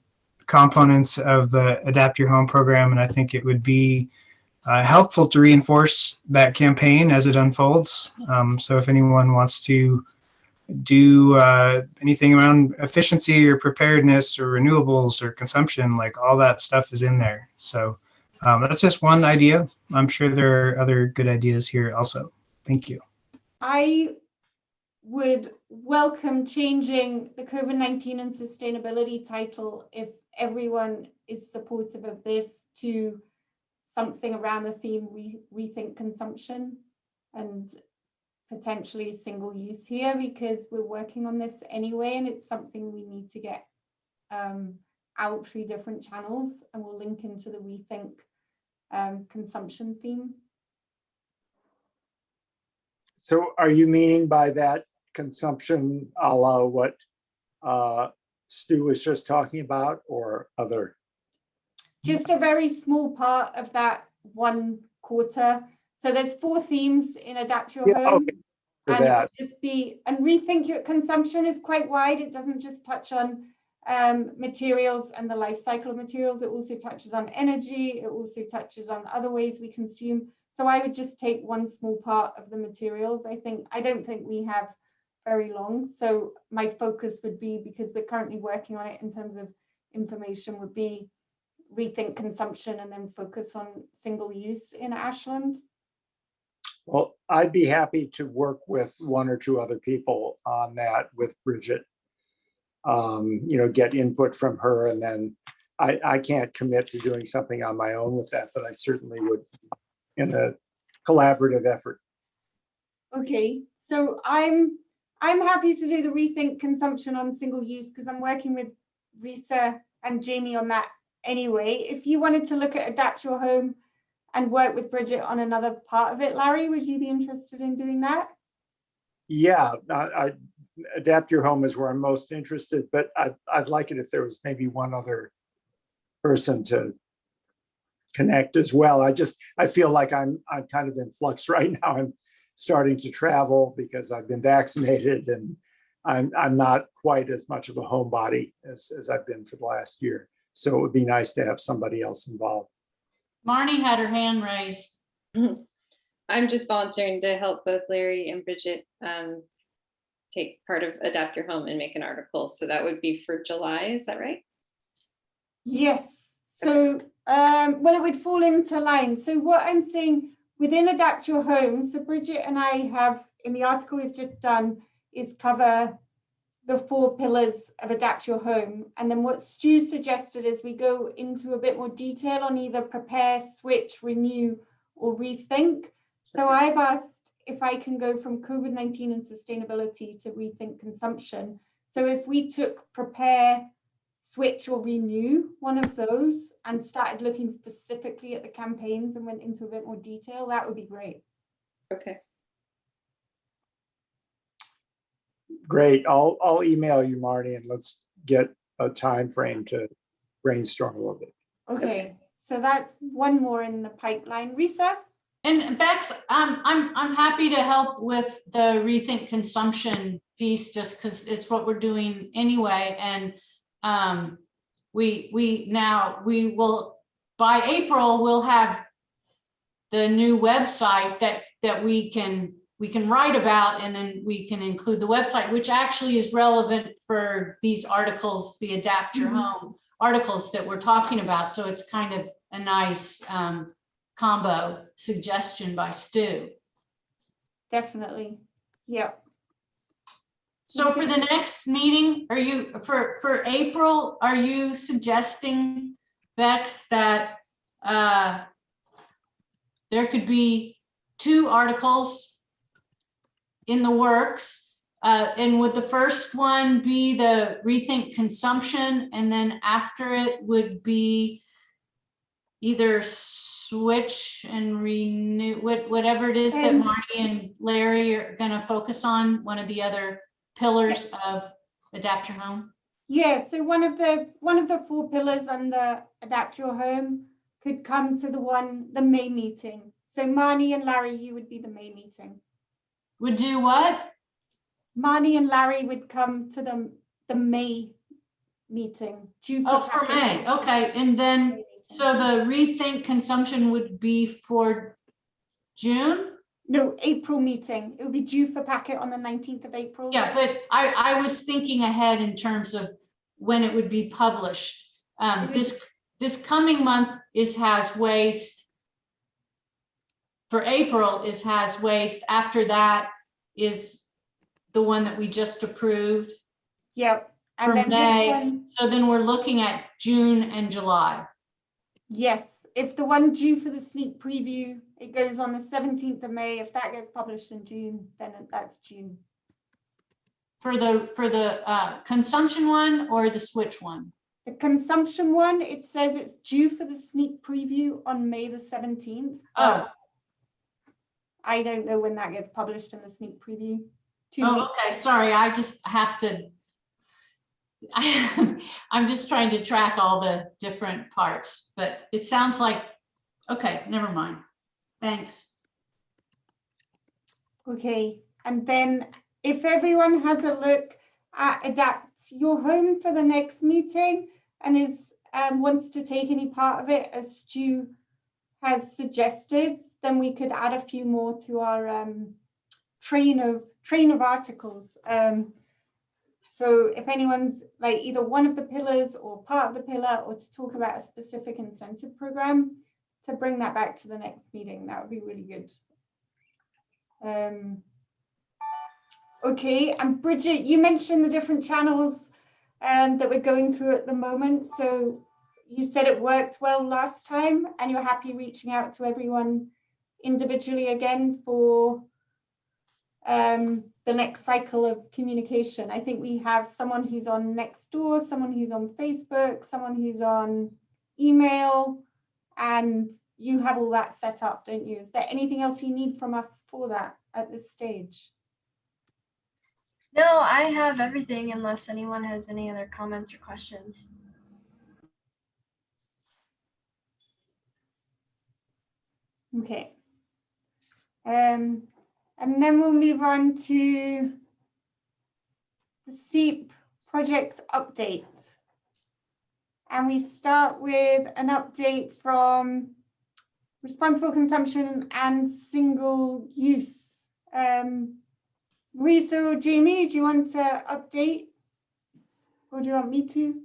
components of the Adapt Your Home program, and I think it would be helpful to reinforce that campaign as it unfolds. So if anyone wants to do anything around efficiency or preparedness or renewables or consumption, like all that stuff is in there. So that's just one idea. I'm sure there are other good ideas here also. Thank you. I would welcome changing the COVID-19 and sustainability title if everyone is supportive of this to something around the theme rethink consumption and potentially single use here, because we're working on this anyway, and it's something we need to get out through different channels, and we'll link into the rethink consumption theme. So are you meaning by that consumption a la what Stu was just talking about, or other? Just a very small part of that 1/4. So there's 4 themes in Adapt Your Home. Okay. For And that. and rethink your consumption is quite wide. It doesn't just touch on materials and the life cycle of materials. It also touches on energy. It also touches on other ways we consume. So I would just take one small part of the materials. I don't think we have very long. So my focus would be, because we're currently working on it in terms of information, would be rethink consumption and then focus on single use in Ashland. Well, I'd be happy to work with 1 or 2 other people on that with Bridget. Get input from her, and then I can't commit to doing something on my own with that, but I certainly would in a collaborative effort. Okay, so I'm happy to do the rethink consumption on single use, because I'm working with Risa and Jamie on that anyway. If you wanted to look at Adapt Your Home and work with Bridget on another part of it, Larry, would you be interested in doing that? Yeah, I Adapt Your Home is where I'm most interested, but I'd like it if there was maybe 1 other person to connect as well. I feel like I'm kind of in flux right now. I'm starting to travel because I've been vaccinated, and I'm not quite as much of a homebody as I've been for the last year. So it would be nice to have somebody else involved. Marnie had her hand raised. I'm just volunteering to help both Larry and Bridget take part of Adapt Your Home and make an article. So that would be for July, is that right? Yes. So, well, it would fall into line. So what I'm saying within Adapt Your Home, so Bridget and I have in the article we've just done is cover the 4 pillars of adapt your home. And then what Stu suggested is we go into a bit more detail on either prepare, switch, renew, or rethink. So I've asked if I can go from COVID-19 and sustainability to rethink consumption. So if we took prepare, switch, or renew, one of those, and started looking specifically at the campaigns and went into a bit more detail, that would be great. Okay. Great. I'll email you, Marty, and let's get a time frame to brainstorm a little bit. Okay, so that's one more in the pipeline. Risa? And Bex, I'm happy to help with the rethink consumption piece, just because it's what we're doing anyway. And we will, by April, we'll have the new website that we can write about, and then we can include the website, which actually is relevant for these articles, the Adapt Your Home articles that we're talking about. So it's kind of a nice combo suggestion by Stu. Definitely. Yep. So for the next meeting, are you, for April, are you suggesting, Bex, that there could be 2 articles in the works? And would the first one be the rethink consumption, and then after it would be either switch and renew, whatever it is that Marty and Larry are going to focus on, one of the other pillars of Adapt Your Home? Yeah, so one of the 4 pillars under Adapt Your Home could come to the May meeting. So Marnie and Larry, you would be the May meeting. Would do what? Marnie and Larry would come to the May meeting. Oh, for May. Okay, and then so the rethink consumption would be for June? No, April meeting. It would be due for packet on the 19th of April. Yeah, but I was thinking ahead in terms of when it would be published. This coming month is Has Waste. For April is Has Waste. After that is the one that we just approved. Yep. And For then May. this one, So then we're looking at June and July. yes, if the one due for the sneak preview, it goes on the 17th of May. If that gets published in June, then that's June. For the consumption one or the switch one? The consumption one, it says it's due for the sneak preview on May the 17th. Oh. I don't know when that gets published in the sneak preview. 2 Oh, weeks. okay, sorry, I just have to, I'm just trying to track all the different parts, but it sounds like, okay, never mind. Thanks. Okay, and then if everyone has a look at Adapt Your Home for the next meeting and is wants to take any part of it, as Stu has suggested, then we could add a few more to our train of articles. So if anyone's like either one of the pillars or part of the pillar, or to talk about a specific incentive program, to bring that back to the next meeting, that would be really good. Okay, and Bridget, you mentioned the different channels that we're going through at the moment. So you said it worked well last time, and you're happy reaching out to everyone individually again for the next cycle of communication. I think we have someone who's on Nextdoor, someone who's on Facebook, someone who's on email, and you have all that set up, don't you? Is there anything else you need from us for that at this stage? No, I have everything unless anyone has any other comments or questions. Okay. And then we'll move on to the SEEP project update. And we start with an update from responsible consumption and single use. Risa or Jamie, do you want to update? Or do you want me to?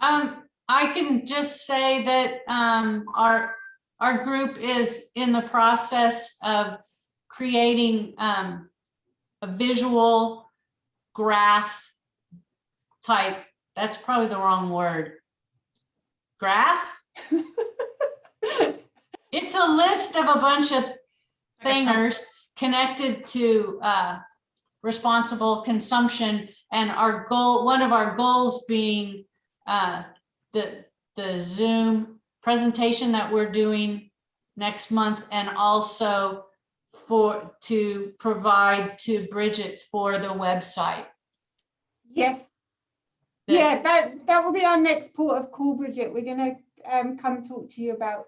I can just say that our group is in the process of creating a visual graph type, that's probably the wrong word. Graph? It's a list of a bunch of thingers connected to responsible consumption, and our goal, one of our goals being the Zoom presentation that we're doing next month, and also to provide to Bridget for the website. Yes. Yeah, that will be our next port of call, Bridget. We're going to come talk to you about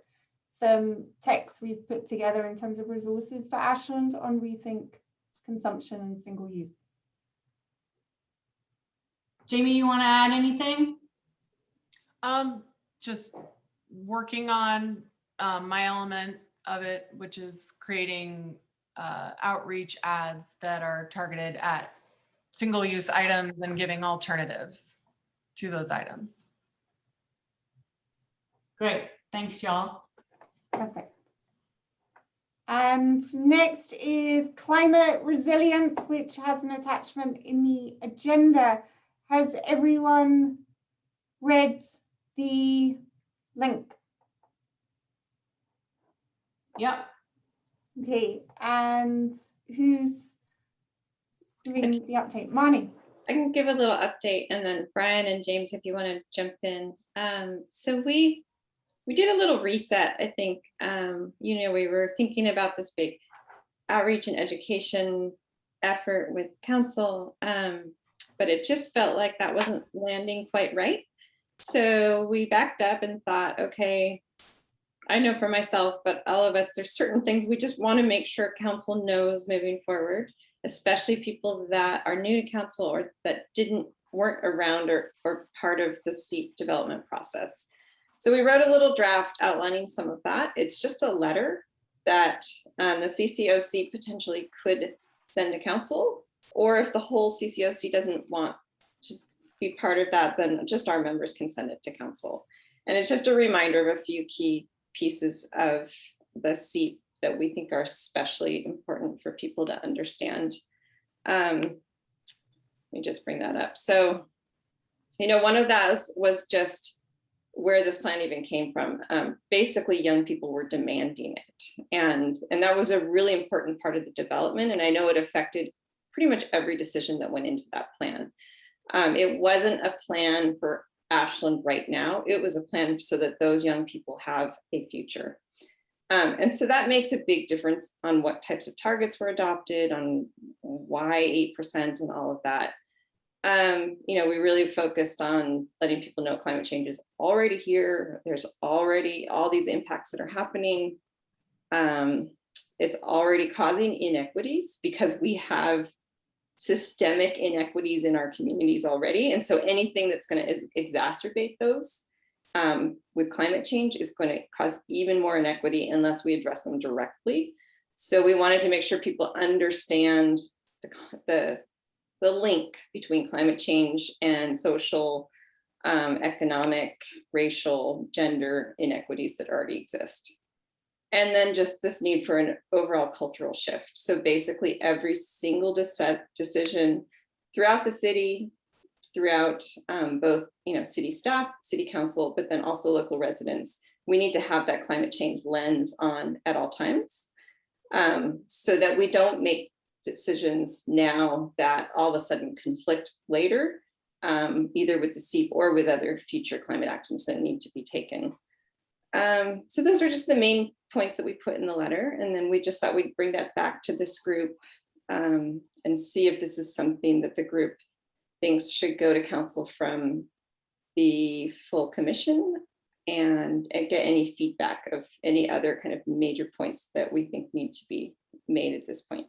some texts we've put together in terms of resources for Ashland on rethink consumption and single use. Jamie, you want to add anything? Just working on my element of it, which is creating outreach ads that are targeted at single-use items and giving alternatives to those items. Great, thanks y'all. Perfect. And next is climate resilience, which has an attachment in the agenda. Has everyone read the link? Yep. Okay, And who's doing the update? Marnie. I can give a little update, and then Brian and James, if you want to jump in. So we did a little reset, I think. We were thinking about this big outreach and education effort with council, but it just felt like that wasn't landing quite right. So we backed up and thought, okay, I know for myself, but all of us, there's certain things we just want to make sure council knows moving forward, especially people that are new to council or that weren't around or part of the seat development process. So we wrote a little draft outlining some of that. It's just a letter that the CCOC potentially could send to council, or if the whole CCOC doesn't want to be part of that, then just our members can send it to council. And it's just a reminder of a few key pieces of the seat that we think are especially important for people to understand. Let me just bring that up. So, one of those was just where this plan even came from. Basically, young people were demanding it. And that was a really important part of the development. And I know it affected pretty much every decision that went into that plan. It wasn't a plan for Ashland right now. It was a plan so that those young people have a future. And so that makes a big difference on what types of targets were adopted, on why 8% and all of that. We really focused on letting people know climate change is already here. There's already all these impacts that are happening. It's already causing inequities because we have systemic inequities in our communities already. And so anything that's going to exacerbate those with climate change is going to cause even more inequity unless we address them directly. So we wanted to make sure people understand the link between climate change and social, economic, racial, gender inequities that already exist. And then just this need for an overall cultural shift. So basically every single decision throughout the city, throughout both city staff, city council, but then also local residents, we need to have that climate change lens on at all times, so that we don't make decisions now that all of a sudden conflict later, either with the SEEP or with other future climate actions that need to be taken. So those are just the main points that we put in the letter. And then we just thought we'd bring that back to this group and see if this is something that the group thinks should go to council from the full commission, and get any feedback of any other kind of major points that we think need to be made at this point.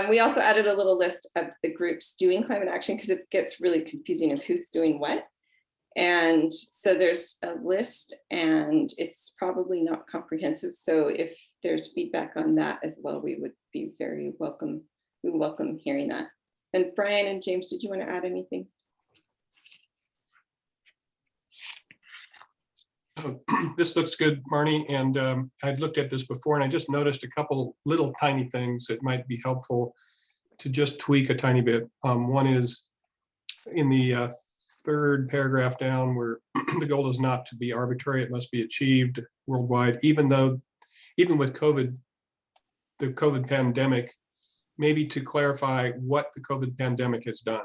We also added a little list of the groups doing climate action because it gets really confusing of who's doing what. And so there's a list and it's probably not comprehensive. So if there's feedback on that as well, we would be very welcome. We welcome hearing that. And Brian and James, did you want to add anything? This looks good, Marnie, and I'd looked at this before, and I just noticed a couple little tiny things that might be helpful to just tweak a tiny bit. One is in the third paragraph down, where the goal is not to be arbitrary, it must be achieved worldwide, even with COVID, the COVID pandemic, maybe to clarify what the COVID pandemic has done.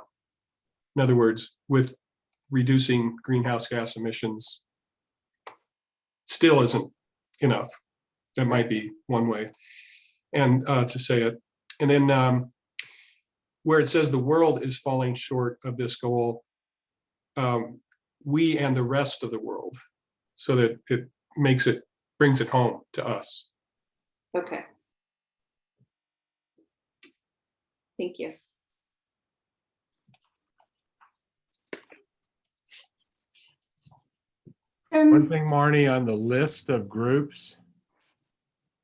In other words, with reducing greenhouse gas emissions still isn't enough. That might be one way and to say it. And then where it says the world is falling short of this goal, we and the rest of the world, so that it brings it home to us. Okay. Thank you. One thing, Marnie, on the list of groups,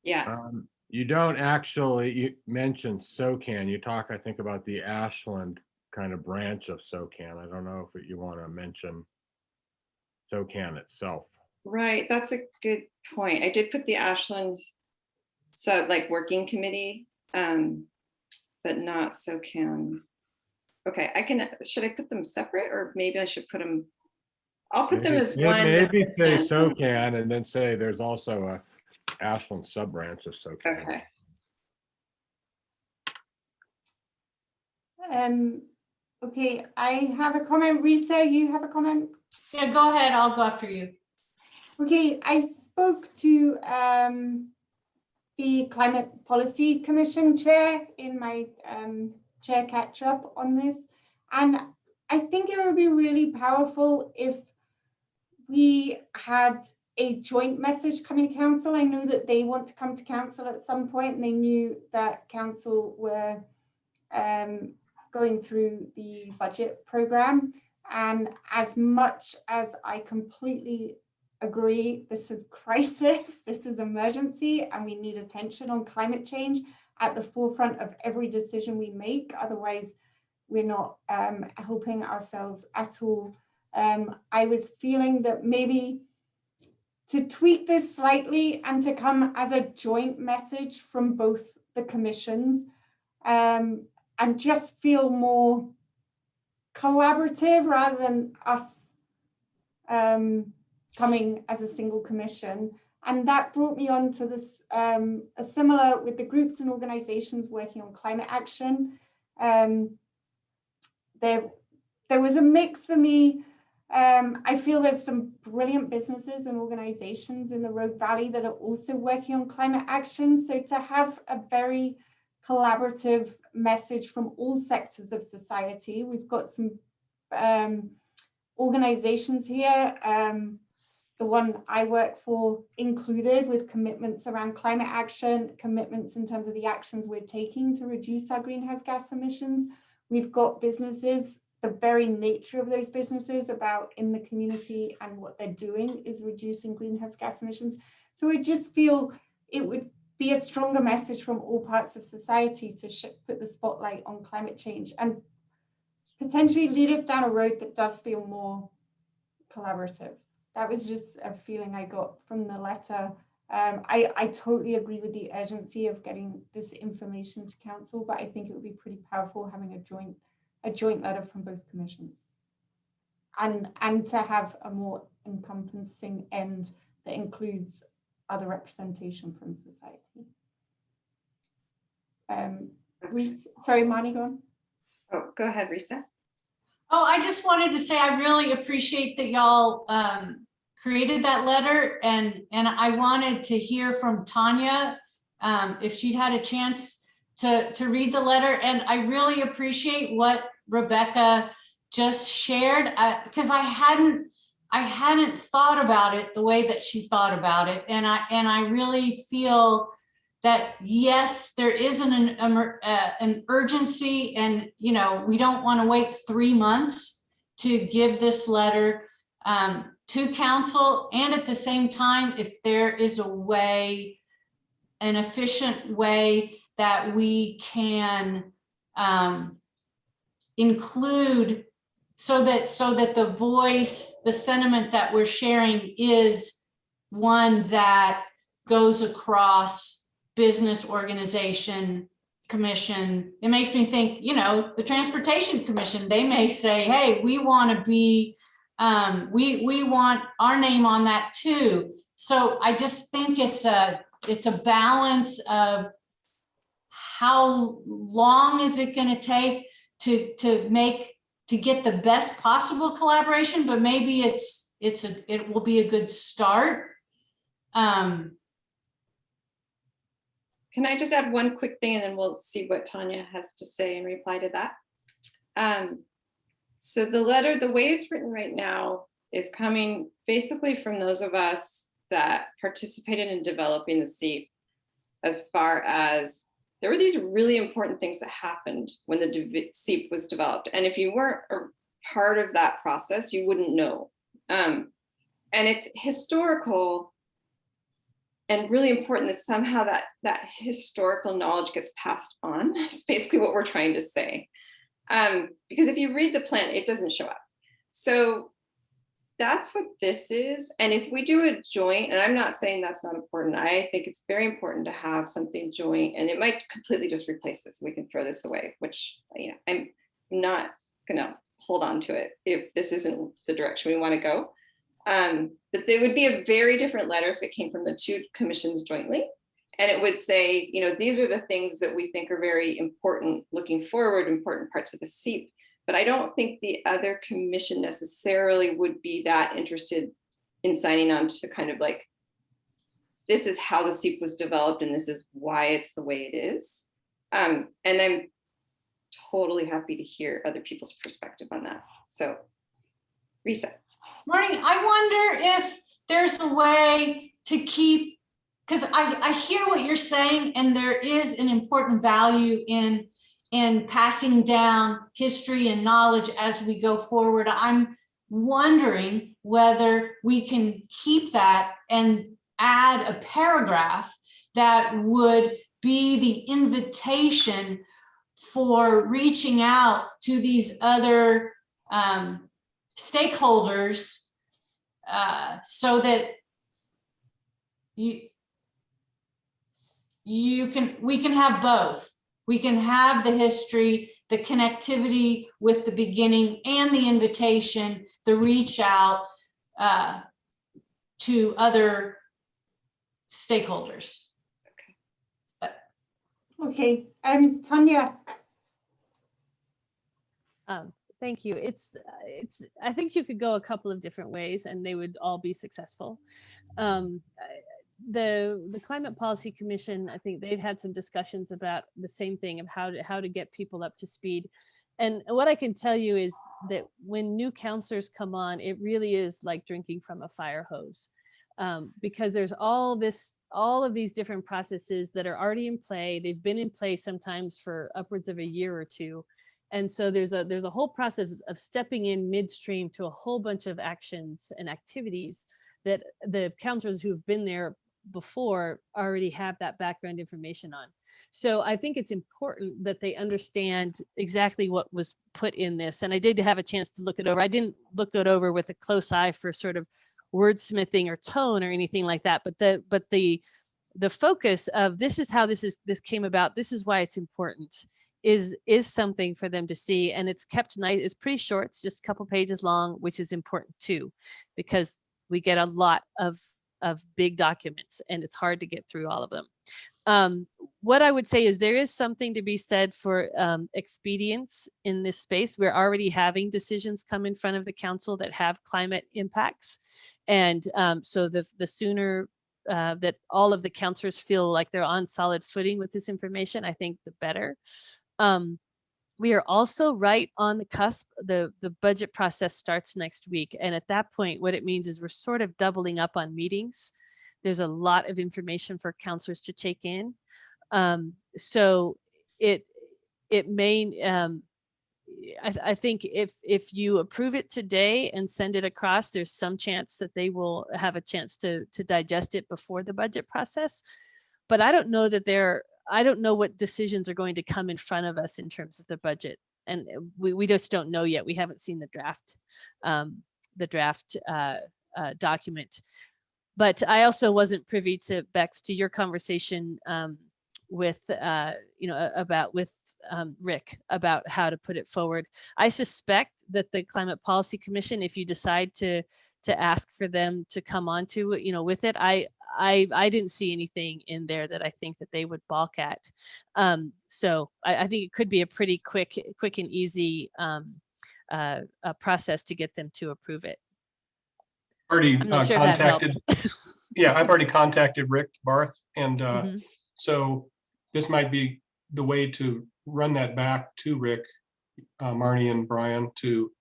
Yeah. you don't actually you mention SOCAN. You talk, I think, about the Ashland kind of branch of SOCAN. I don't know if you want to mention SOCAN itself. Right, that's a good point. I did put the Ashland working committee, but not SOCAN. Okay, should I put them separate, or maybe I should put them, I'll put them as one. Maybe say SOCAN and then say there's also a Ashland sub-branch of SOCAN. Okay. Okay, I have a comment. Risa, you have a comment? Yeah, go ahead. I'll go after you. Okay, I spoke to the Climate Policy Commission chair in my chair catch up on this. And I think it would be really powerful if we had a joint message coming to council. I know that they want to come to council at some point, and they knew that council were going through the budget program. And as much as I completely agree, this is crisis, this is emergency, and we need attention on climate change at the forefront of every decision we make. Otherwise, we're not helping ourselves at all. I was feeling that maybe to tweak this slightly and to come as a joint message from both the commissions, and just feel more collaborative rather than us coming as a single commission. And that brought me on to this, a similar with the groups and organizations working on climate action. There was a mix for me. I feel there's some brilliant businesses and organizations in the Rogue Valley that are also working on climate action. So to have a very collaborative message from all sectors of society, we've got some organizations here, the one I work for included, with commitments around climate action, commitments in terms of the actions we're taking to reduce our greenhouse gas emissions. We've got businesses, the very nature of those businesses about in the community and what they're doing is reducing greenhouse gas emissions. So I just feel it would be a stronger message from all parts of society to put the spotlight on climate change and potentially lead us down a road that does feel more collaborative. That was just a feeling I got from the letter. I totally agree with the urgency of getting this information to council, but I think it would be pretty powerful having a joint letter from both commissions, and to have a more encompassing end that includes other representation from society. Sorry, Marnie, go on. Oh, go ahead, Risa. Oh, I just wanted to say I really appreciate that y'all created that letter, and I wanted to hear from Tanya if she'd had a chance to read the letter. And I really appreciate what Rebecca just shared, because I hadn't thought about it the way that she thought about it, and I really feel that yes, there is an urgency, and we don't want to wait 3 months to give this letter to council. And at the same time, if there is a way, an efficient way that we can include, so that the voice, the sentiment that we're sharing is one that goes across business, organization, commission. It makes me think, you know, the Transportation Commission, they may say, hey, we want to be, we want our name on that too. So I just think it's a balance of how long is it going to take to get the best possible collaboration, but maybe it will be a good start. Can I just add one quick thing and then we'll see what Tanya has to say in reply to that? So the letter, the way it's written right now is coming basically from those of us that participated in developing the SEEP, as far as there were these really important things that happened when the SEEP was developed. And if you weren't a part of that process, you wouldn't know. And it's historical and really important that somehow that historical knowledge gets passed on. It's basically what we're trying to say. Because if you read the plan, it doesn't show up. So that's what this is. And if we do a joint, and I'm not saying that's not important, I think it's very important to have something joint, and it might completely just replace this. We can throw this away, which, you know, I'm not gonna hold on to it if this isn't the direction we want to go. But there would be a very different letter if it came from the two commissions jointly. And it would say, you know, these are the things that we think are very important looking forward, important parts of the SEEP. But I don't think the other commission necessarily would be that interested in signing on to kind of like, this is how the SEEP was developed and this is why it's the way it is. And I'm totally happy to hear other people's perspective on that. So, Risa. Morning. I wonder if there's a way to keep, because I hear what you're saying, and there is an important value in passing down history and knowledge as we go forward. I'm wondering whether we can keep that and add a paragraph that would be the invitation for reaching out to these other stakeholders, so that we can have both. We can have the history, the connectivity with the beginning, and the invitation, the reach out to other stakeholders. Okay, Tanya. Thank you. I think you could go a couple of different ways and they would all be successful. The Climate Policy Commission, I think they've had some discussions about the same thing of how to get people up to speed. And what I can tell you is that when new counselors come on, it really is like drinking from a fire hose, because there's all of these different processes that are already in play. They've been in play sometimes for upwards of a year or two. And so there's a whole process of stepping in midstream to a whole bunch of actions and activities that the counselors who've been there before already have that background information on. So I think it's important that they understand exactly what was put in this. And I did have a chance to look it over. I didn't look it over with a close eye for sort of wordsmithing or tone or anything like that. But the focus of this is how this came about. This is why it's important. Is something for them to see, and it's kept nice. It's pretty short. It's just a couple pages long, which is important too, because we get a lot of big documents and it's hard to get through all of them. What I would say is there is something to be said for expedience in this space. We're already having decisions come in front of the council that have climate impacts, and so the sooner that all of the counselors feel like they're on solid footing with this information, I think the better. We are also right on the cusp. The budget process starts next week. And at that point, what it means is we're sort of doubling up on meetings. There's a lot of information for counselors to take in. So it may, I think if you approve it today and send it across, there's some chance that they will have a chance to digest it before the budget process. But I don't know that I don't know what decisions are going to come in front of us in terms of the budget. And we just don't know yet. We haven't seen the draft document. But I also wasn't privy to, Bex, to your conversation with, about with Rick about how to put it forward. I suspect that the Climate Policy Commission, if you decide to ask for them to come on to, with it, I didn't see anything in there that I think that they would balk at. So I think it could be a pretty quick and easy process to get them to approve it. Already I'm not sure if that contacted. helped. Yeah, I've already contacted Rick Barth, and Mhm. so this might be the way to run that back to Rick, Marnie, and Brian to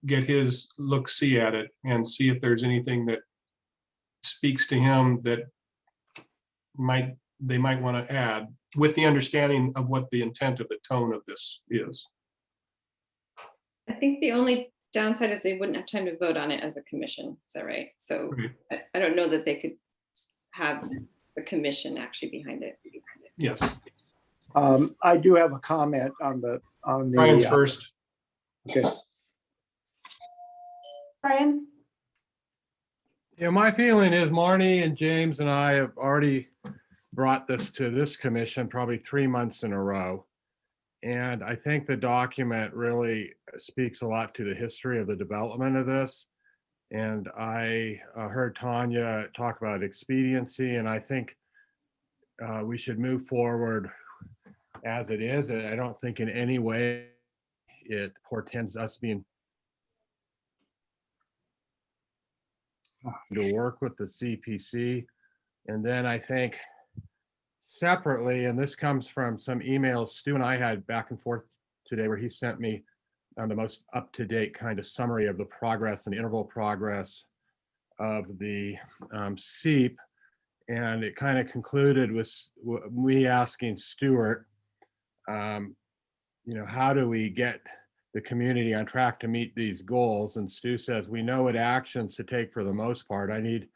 get his look-see at it and see if there's anything that speaks to him that they might want to add, with the understanding of what the intent of the tone of this is. I think the only downside is they wouldn't have time to vote on it as a commission. Is that right? So Right. I don't know that they could have the commission actually behind it. Yes, I do have a comment on Brian's the, first. okay. Brian? Yeah, my feeling is Marnie and James and I have already brought this to this commission probably 3 months in a row. And I think the document really speaks a lot to the history of the development of this. And I heard Tanya talk about expediency, and I think we should move forward as it is. I don't think in any way it portends us being to work with the CPC. And then I think separately, and this comes from some emails Stu and I had back and forth today, where he sent me the most up-to-date kind of summary of the progress and interval progress of the SEEP. And it kind of concluded with me asking Stuart, how do we get the community on track to meet these goals? And Stu says, we know what actions to take for the most part. I need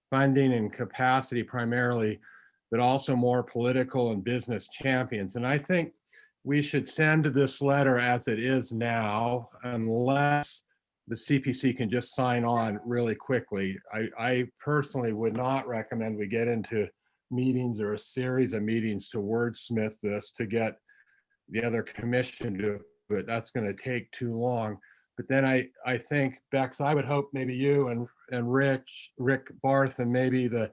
funding and capacity primarily, but also more political and business champions. And I think we should send this letter as it is now, unless the CPC can just sign on really quickly. I personally would not recommend we get into meetings or a series of meetings to wordsmith this to get the other commission to do it. That's going to take too long. But then I think, Bex, I would hope maybe you and Rick Barth, and maybe the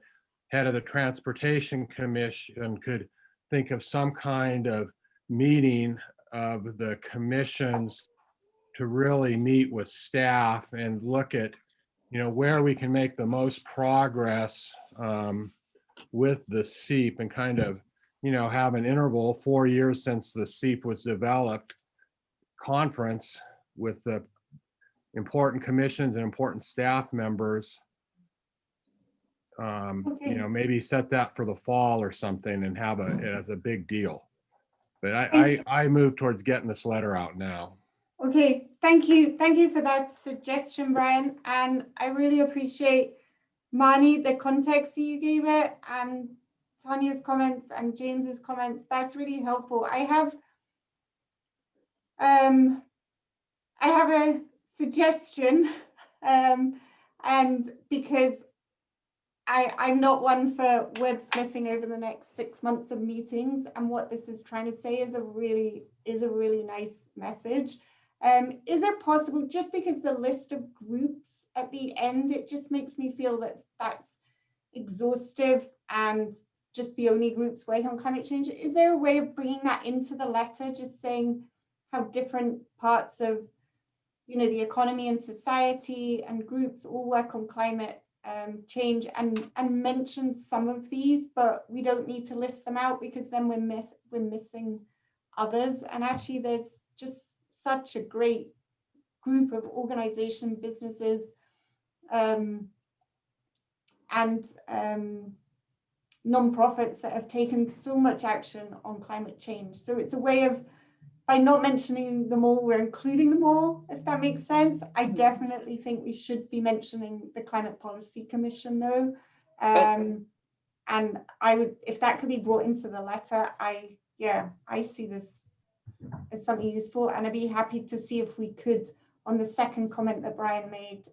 head of the Transportation Commission could think of some kind of meeting of the commissions to really meet with staff and look at, where we can make the most progress with the SEEP, and kind of, have an interval, 4 years since the SEEP was developed, conference with the important commissions and important staff members. Maybe set that for the fall or something and have it as a big deal. But I move towards getting this letter out now. Okay, thank you. Thank you for that suggestion, Brian. And I really appreciate, Marnie, the context that you gave it, and Tanya's comments and James's comments. That's really helpful. I have a suggestion, and because I'm not one for wordsmithing over the next 6 months of meetings, and what this is trying to say is a really nice message. Is it possible, just because the list of groups at the end, it just makes me feel that that's exhaustive and just the only groups working on climate change? Is there a way of bringing that into the letter, just saying how different parts of, the economy and society and groups all work on climate change, and mention some of these, but we don't need to list them out, because then we're missing others. And actually there's just such a great group of organization, businesses, and nonprofits that have taken so much action on climate change. So it's a way of, by not mentioning them all, we're including them all, if that makes sense. I definitely think we should be mentioning the Climate Policy Commission, though. And I would, if that could be brought into the letter, I see this as something useful. And I'd be happy to see if we could, on the second comment that Brian made,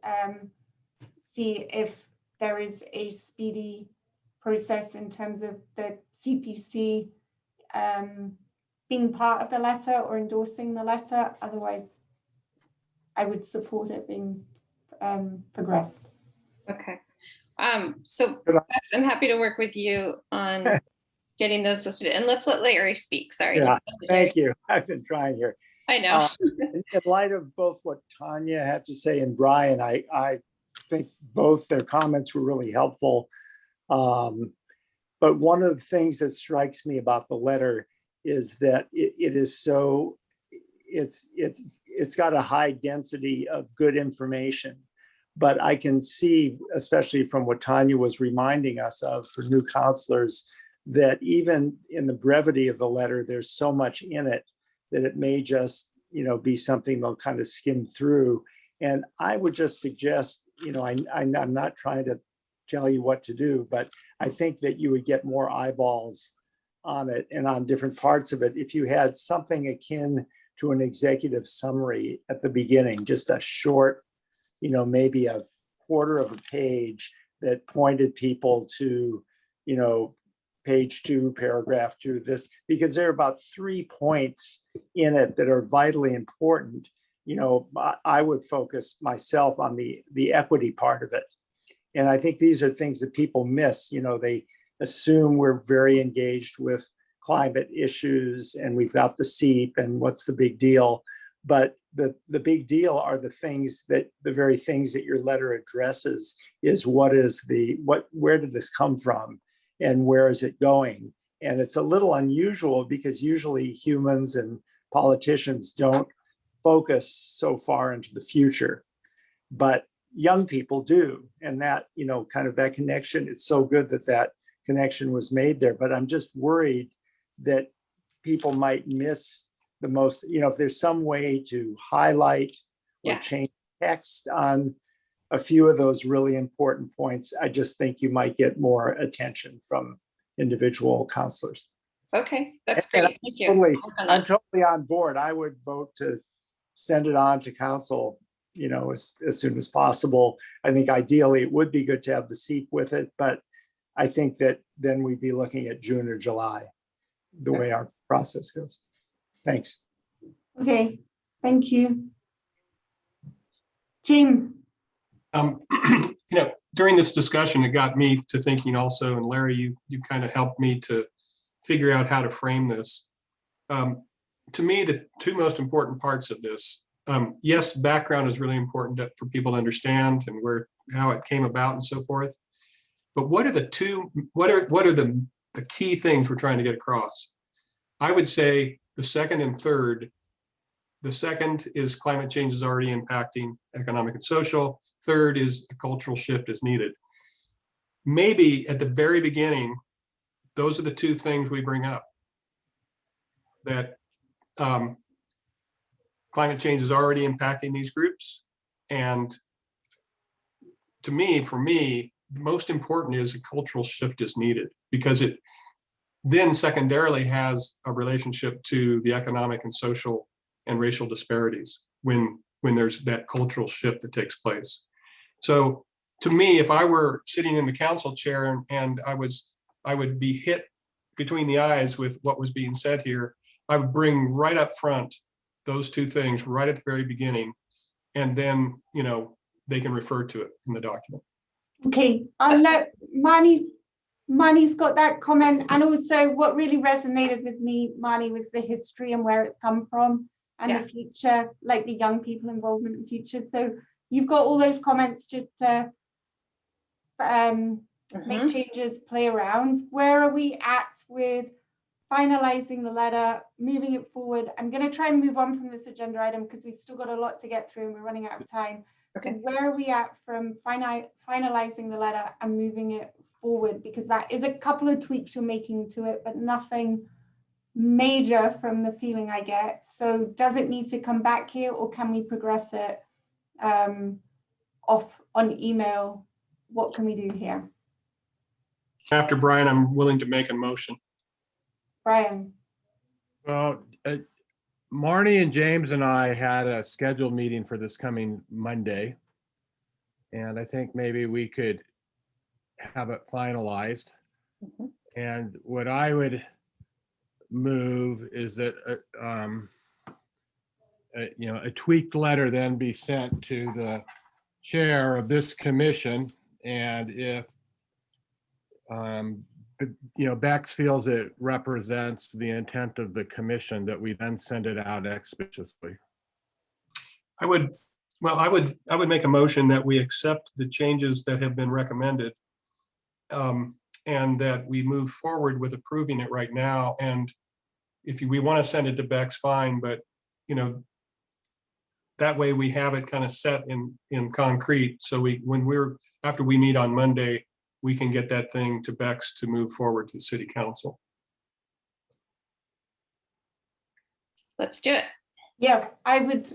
see if there is a speedy process in terms of the CPC being part of the letter or endorsing the letter. Otherwise, I would support it being progressed. Okay. So Could I- I'm happy to work with you on getting those listed. And let's let Larry speak. Sorry. Yeah, thank you. I've been trying here. I know. In light of both what Tanya had to say and Brian, I think both their comments were really helpful. But one of the things that strikes me about the letter is that it is so, it's got a high density of good information. But I can see, especially from what Tanya was reminding us of for new counselors, that even in the brevity of the letter, there's so much in it that it may just, be something they'll kind of skim through. And I would just suggest, I'm not trying to tell you what to do, but I think that you would get more eyeballs on it and on different parts of it if you had something akin to an executive summary at the beginning, just a short, maybe a quarter of a page that pointed people to, page 2, paragraph 2, this, because there are about 3 points in it that are vitally important. I would focus myself on the equity part of it. And I think these are things that people miss. They assume we're very engaged with climate issues and we've got the SEEP and what's the big deal. But the big deal are the very things that your letter addresses is where did this come from and where is it going? And it's a little unusual because usually humans and politicians don't focus so far into the future, but young people do. And that, kind of that connection, it's so good that connection was made there. But I'm just worried that people might miss the most, if there's some way to highlight or change text on a few of those really important points, I just think you might get more attention from individual counselors. Okay, that's And great. Thank you. I'm totally on board. I would vote to send it on to council, as soon as possible. I think ideally it would be good to have the SEEP with it, but I think that then we'd be looking at June or July, the way our process goes. Thanks. Okay, thank you. James. During this discussion, it got me to thinking also, and Larry, you kind of helped me to figure out how to frame this. To me, the two most important parts of this, yes, background is really important for people to understand and how it came about and so forth. But what are the key things we're trying to get across? I would say the second and third. The second is climate change is already impacting economic and social. Third is the cultural shift is needed. Maybe at the very beginning, those are the two things we bring up. That climate change is already impacting these groups. And for me, the most important is a cultural shift is needed because it then secondarily has a relationship to the economic and social and racial disparities when there's that cultural shift that takes place. So to me, if I were sitting in the council chair and I would be hit between the eyes with what was being said here, I would bring right up front those two things right at the very beginning, and then they can refer to it in the document. Okay, I'll let Mani's got that comment, and also what really resonated with me, Mani, was the history and where it's come from and the future, like the young people involvement in the future. So you've got all those comments just to make changes, play around. Where are we at with finalizing the letter, moving it forward? I'm going to try and move on from this agenda item because we've still got a lot to get through and we're running out of time. Okay. So where are we at from finalizing the letter and moving it forward? Because that is a couple of tweaks you're making to it, but nothing major from the feeling I get. So does it need to come back here, or can we progress it off on email? What can we do here? After Brian, I'm willing to make a motion. Brian. Well, Marnie and James and I had a scheduled meeting for this coming Monday. And I think maybe we could have it finalized. Mhm. And what I would move is that, a tweaked letter then be sent to the chair of this commission. And if, Bex feels it represents the intent of the commission, that we then send it out expeditiously. I would make a motion that we accept the changes that have been recommended. And that we move forward with approving it right now. And if we want to send it to Bex, fine, but that way we have it kind of set in concrete. So after we meet on Monday, we can get that thing to Bex to move forward to the city council. Let's do it. Yeah, I would,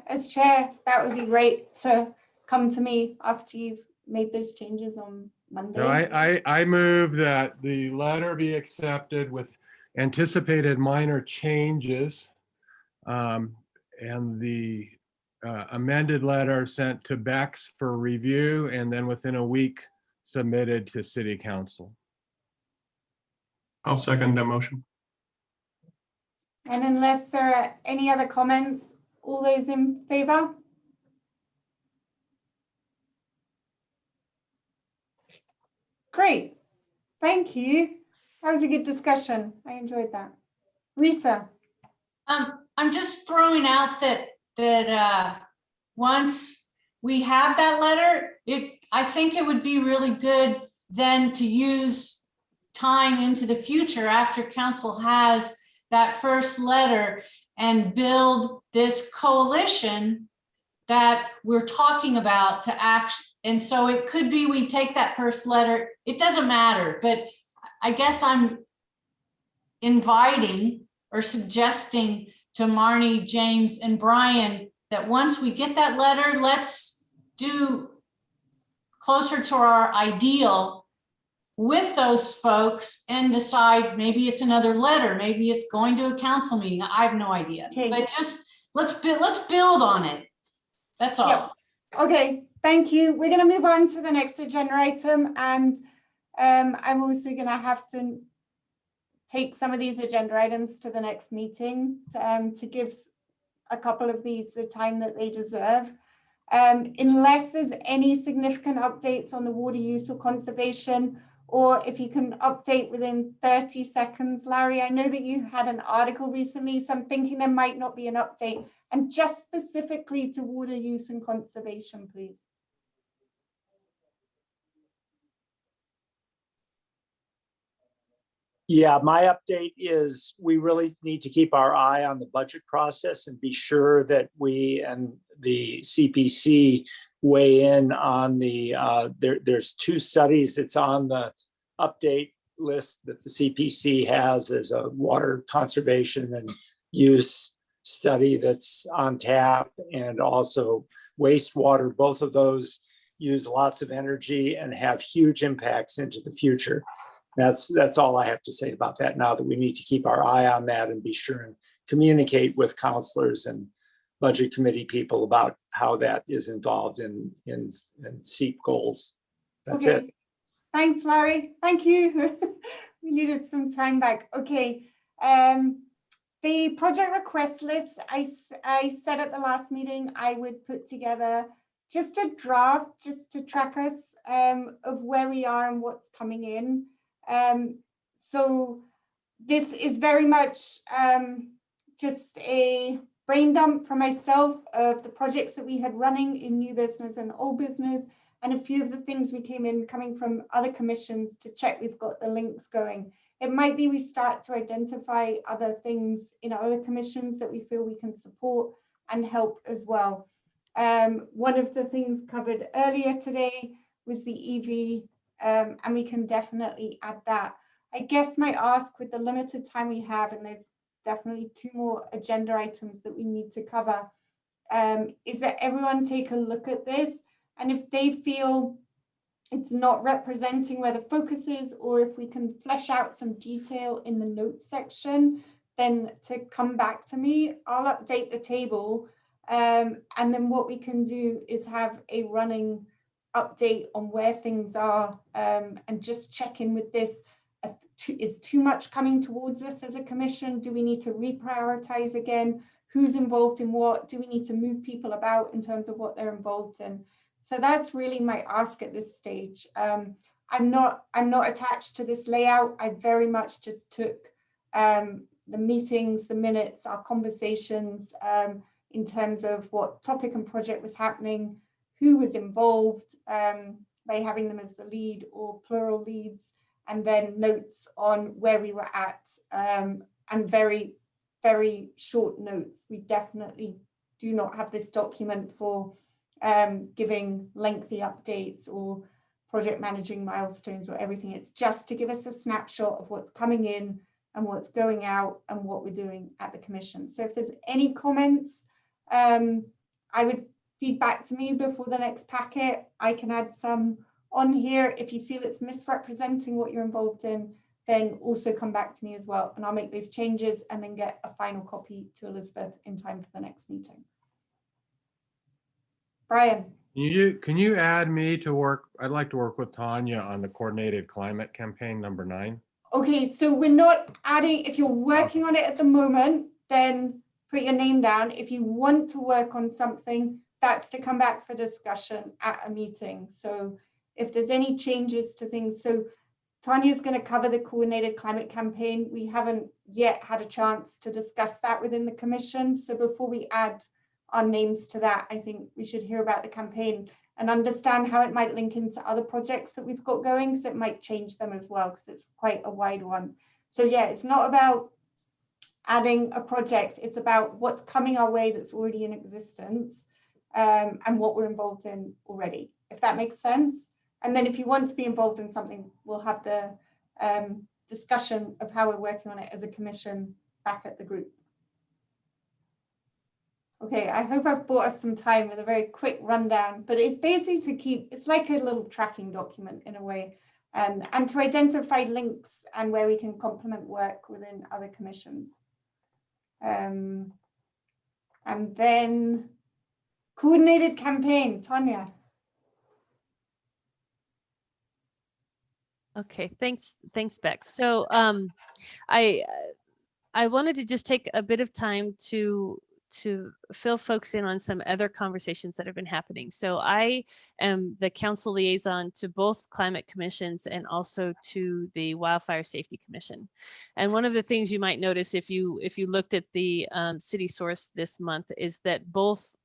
as chair, that would be great to come to me after you've made those changes on Monday. So I move that the letter be accepted with anticipated minor changes, and the amended letter sent to Bex for review, and then within a week submitted to city council. I'll second that motion. And unless there are any other comments, all those in favor? Great, thank you. That was a good discussion. I enjoyed that. Risa? I'm just throwing out that once we have that letter, I think it would be really good then to use time into the future after council has that first letter and build this coalition that we're talking about to act. And so it could be we take that first letter, it doesn't matter, but I guess I'm inviting or suggesting to Marnie, James, and Brian that once we get that letter, let's do closer to our ideal with those folks and decide maybe it's another letter, maybe it's going to a council meeting. I have no idea. Okay. But just let's build on it. That's all. Yep. Okay, thank you. We're going to move on to the next agenda item, and I'm also going to have to take some of these agenda items to the next meeting to give a couple of these the time that they deserve. Unless there's any significant updates on the water use or conservation, or if you can update within 30 seconds. Larry, I know that you had an article recently, so I'm thinking there might not be an update. And just specifically to water use and conservation, please. Yeah, my update is we really need to keep our eye on the budget process and be sure that we and the CPC weigh in on the, there's two studies that's on the update list that the CPC has. There's a water conservation and use study that's on tap, and also wastewater. Both of those use lots of energy and have huge impacts into the future. That's all I have to say about that now, that we need to keep our eye on that and be sure and communicate with counselors and budget committee people about how that is involved in SEEP goals. That's Okay. it. Thanks, Larry. Thank you. We needed some time back. Okay. The project request list, I said at the last meeting, I would put together just a draft just to track us of where we are and what's coming in. So this is very much just a brain dump for myself of the projects that we had running in new business and old business, and a few of the things we coming from other commissions to check we've got the links going. It might be we start to identify other things in other commissions that we feel we can support and help as well. One of the things covered earlier today was the EV, and we can definitely add that. I guess my ask with the limited time we have, and there's definitely 2 more agenda items that we need to cover, is that everyone take a look at this, and if they feel it's not representing where the focus is, or if we can flesh out some detail in the notes section, then to come back to me. I'll update the table, and then what we can do is have a running update on where things are, and just check in with this. Is too much coming towards us as a commission? Do we need to reprioritize again? Who's involved in what? Do we need to move people about in terms of what they're involved in? So that's really my ask at this stage. I'm not attached to this layout. I very much just took the meetings, the minutes, our conversations, in terms of what topic and project was happening, who was involved, by having them as the lead or plural leads, and then notes on where we were at, and very, very short notes. We definitely do not have this document for giving lengthy updates or project managing milestones or everything. It's just to give us a snapshot of what's coming in and what's going out and what we're doing at the commission. So if there's any comments, I would feed back to me before the next packet. I can add some on here. If you feel it's misrepresenting what you're involved in, then also come back to me as well, and I'll make those changes and then get a final copy to Elizabeth in time for the next meeting. Brian. Can you add me to work? I'd like to work with Tanya on the coordinated climate campaign #9. Okay, so we're not adding, if you're working on it at the moment, then put your name down. If you want to work on something, that's to come back for discussion at a meeting. So if there's any changes to things, so Tanya's going to cover the coordinated climate campaign. We haven't yet had a chance to discuss that within the commission. So before we add our names to that, I think we should hear about the campaign and understand how it might link into other projects that we've got going, because it might change them as well, because it's quite a wide one. So yeah, it's not about adding a project, it's about what's coming our way that's already in existence, and what we're involved in already, if that makes sense. And then if you want to be involved in something, we'll have the discussion of how we're working on it as a commission back at the group. Okay, I hope I've bought us some time with a very quick rundown, but it's basically to keep, it's like a little tracking document in a way, and to identify links and where we can complement work within other commissions. And then coordinated campaign, Tanya. Okay, thanks, Bex. So I wanted to just take a bit of time to fill folks in on some other conversations that have been happening. So I am the council liaison to both climate commissions and also to the Wildfire Safety Commission. And one of the things you might notice if you looked at the city source this month is that both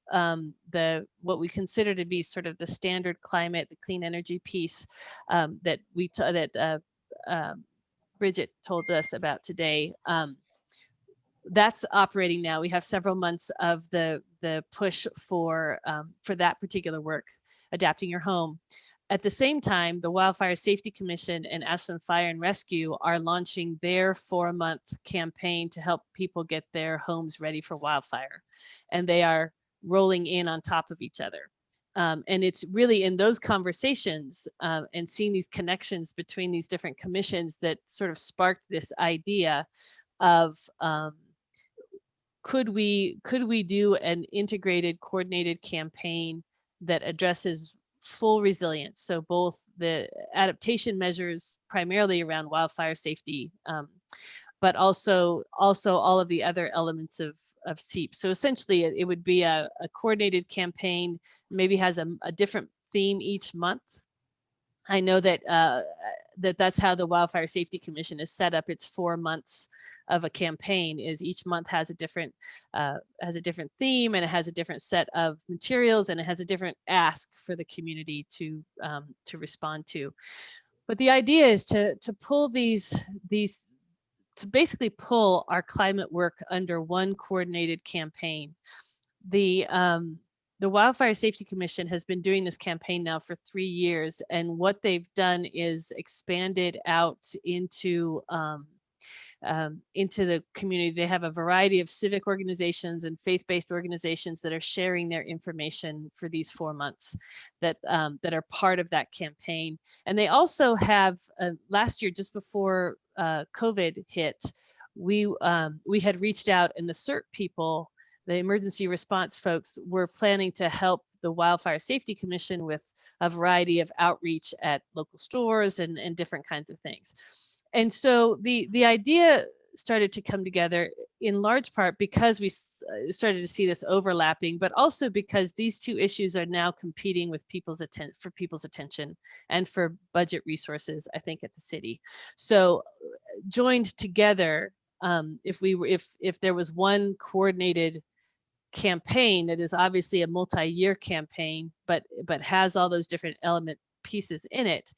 what we consider to be sort of the standard climate, the clean energy piece that Bridget told us about today, that's operating now. We have several months of the push for that particular work, adapting your home. At the same time, the Wildfire Safety Commission and Ashland Fire and Rescue are launching their 4-month campaign to help people get their homes ready for wildfire. And they are rolling in on top of each other. And it's really in those conversations and seeing these connections between these different commissions that sort of sparked this idea of could we do an integrated, coordinated campaign that addresses full resilience? So both the adaptation measures primarily around wildfire safety, but also all of the other elements of SEEP. So essentially it would be a coordinated campaign, maybe has a different theme each month. I know that that's how the Wildfire Safety Commission is set up. It's 4 months of a campaign, is each month has a different theme, and it has a different set of materials, and it has a different ask for the community to respond to. But the idea is to pull these to basically pull our climate work under one coordinated campaign. The Wildfire Safety Commission has been doing this campaign now for 3 years, and what they've done is expanded out into the community. They have a variety of civic organizations and faith-based organizations that are sharing their information for these 4 months that are part of that campaign. And they also have last year, just before COVID hit, we had reached out, and the CERT people the emergency response folks were planning to help the Wildfire Safety Commission with a variety of outreach at local stores and different kinds of things. And so the idea started to come together in large part because we started to see this overlapping, but also because these two issues are now competing with people's attention and for budget resources, I think, at the city. So joined together, if there was one coordinated campaign that is obviously a multi-year campaign, but has all those different element pieces in it,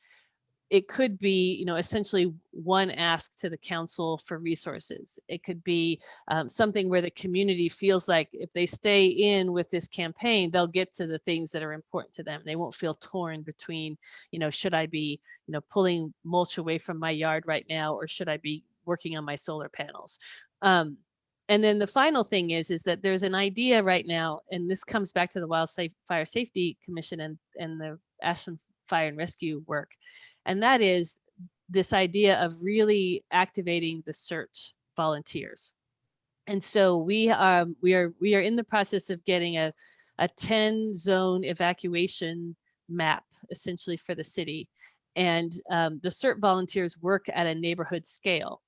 it could be, you know, essentially one ask to the council for resources. It could be something where the community feels like if they stay in with this campaign, they'll get to the things that are important to them. They won't feel torn between, you know, should I be, you know, pulling mulch away from my yard right now, or should I be working on my solar panels? And then the final thing is that there's an idea right now, and this comes back to the Wildfire Safety Commission and the Ashland Fire and Rescue work. And that is this idea of really activating the search volunteers. And so we are in the process of getting a 10 zone evacuation map essentially for the city. And the CERT volunteers work at a neighborhood scale.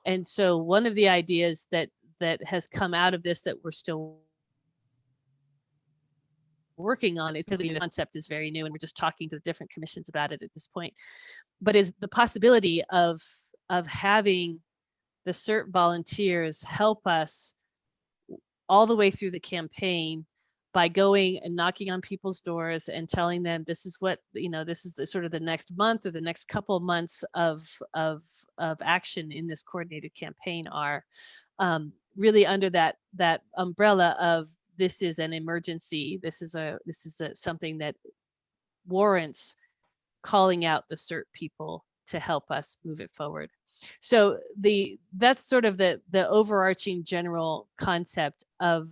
And so one of the ideas that has come out of this that we're still working on is really, the concept is very new and we're just talking to the different commissions about it at this point, but is the possibility of having the CERT volunteers help us all the way through the campaign by going and knocking on people's doors and telling them this is what, you know, this is the sort of the next month or the next couple of months of action in this coordinated campaign are really under that umbrella of this is an emergency. This is something that warrants calling out the CERT people to help us move it forward. So that's sort of the overarching general concept of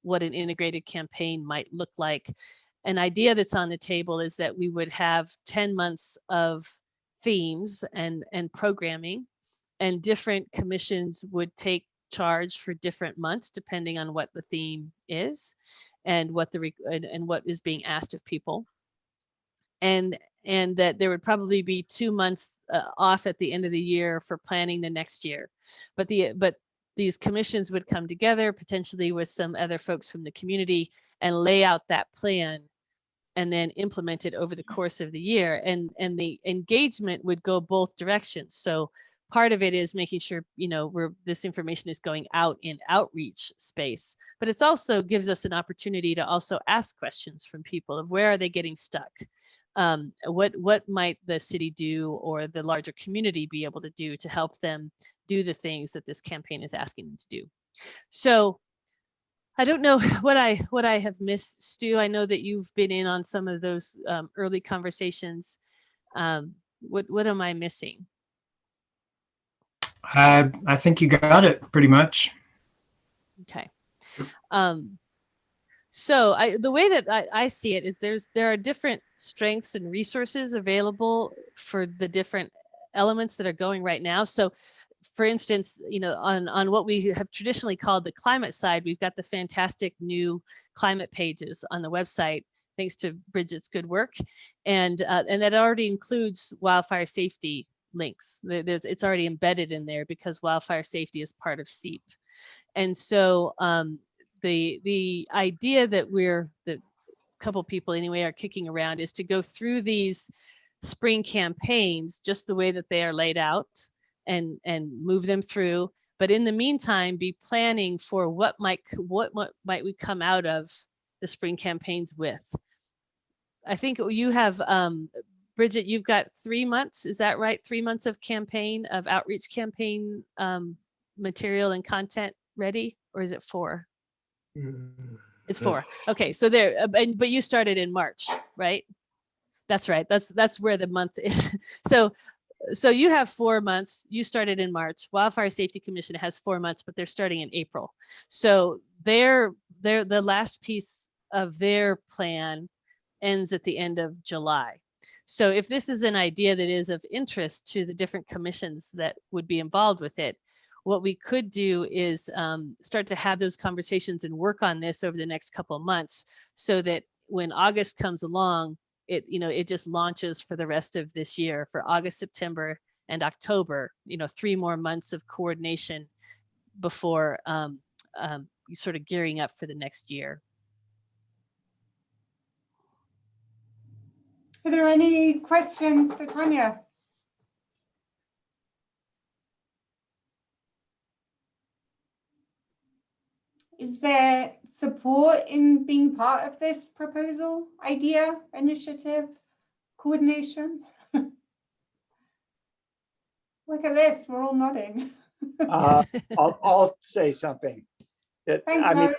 what an integrated campaign might look like. An idea that's on the table is that we would have 10 months of themes and programming, and different commissions would take charge for different months depending on what the theme is and what is being asked of people. And that there would probably be 2 months off at the end of the year for planning the next year. But these commissions would come together potentially with some other folks from the community and lay out that plan and then implement it over the course of the year. And the engagement would go both directions. So part of it is making sure, you know, this information is going out in outreach space, but it also gives us an opportunity to also ask questions from people of where are they getting stuck? What might the city do or the larger community be able to do to help them do the things that this campaign is asking them to do? So I don't know what I have missed, Stu. I know that you've been in on some of those early conversations. What am I missing? I think you got it pretty much. Okay. So the way that I see it is there are different strengths and resources available for the different elements that are going right now. So for instance, you know, on what we have traditionally called the climate side, we've got the fantastic new climate pages on the website, thanks to Bridget's good work. And that already includes wildfire safety links. It's already embedded in there because wildfire safety is part of SEEP. And so the idea that a couple people anyway are kicking around is to go through these spring campaigns just the way that they are laid out and move them through. But in the meantime, be planning for what might we come out of the spring campaigns with. I think you have, Bridget, you've got 3 months, is that right? 3 months of outreach campaign material and content ready, or is it 4? It's 4. Okay, so but you started in March, right? That's right. That's where the month is. So you have 4 months. You started in March. Wildfire Safety Commission has 4 months, but they're starting in April. So the last piece of their plan ends at the end of July. So if this is an idea that is of interest to the different commissions that would be involved with it, what we could do is start to have those conversations and work on this over the next couple of months, so that when August comes along, it just launches for the rest of this year, for August, September, and October, 3 more months of coordination before sort of gearing up for the next year. Are there any questions for Tanya? Is there support in being part of this proposal, idea, initiative, coordination? Look at this, we're all nodding. I'll say something. Thanks, I mean, Larry.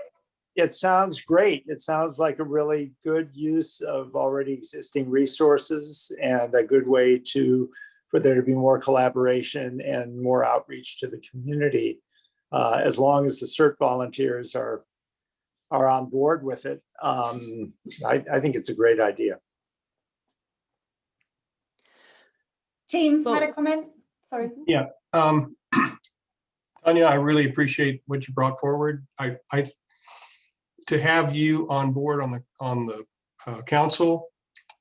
it sounds great. It sounds like a really good use of already existing resources and a good way for there to be more collaboration and more outreach to the community. As long as the CERT volunteers are on board with it, I think it's a great idea. James had a comment. Sorry. Yeah. Tanya, I really appreciate what you brought forward. To have you on board on the council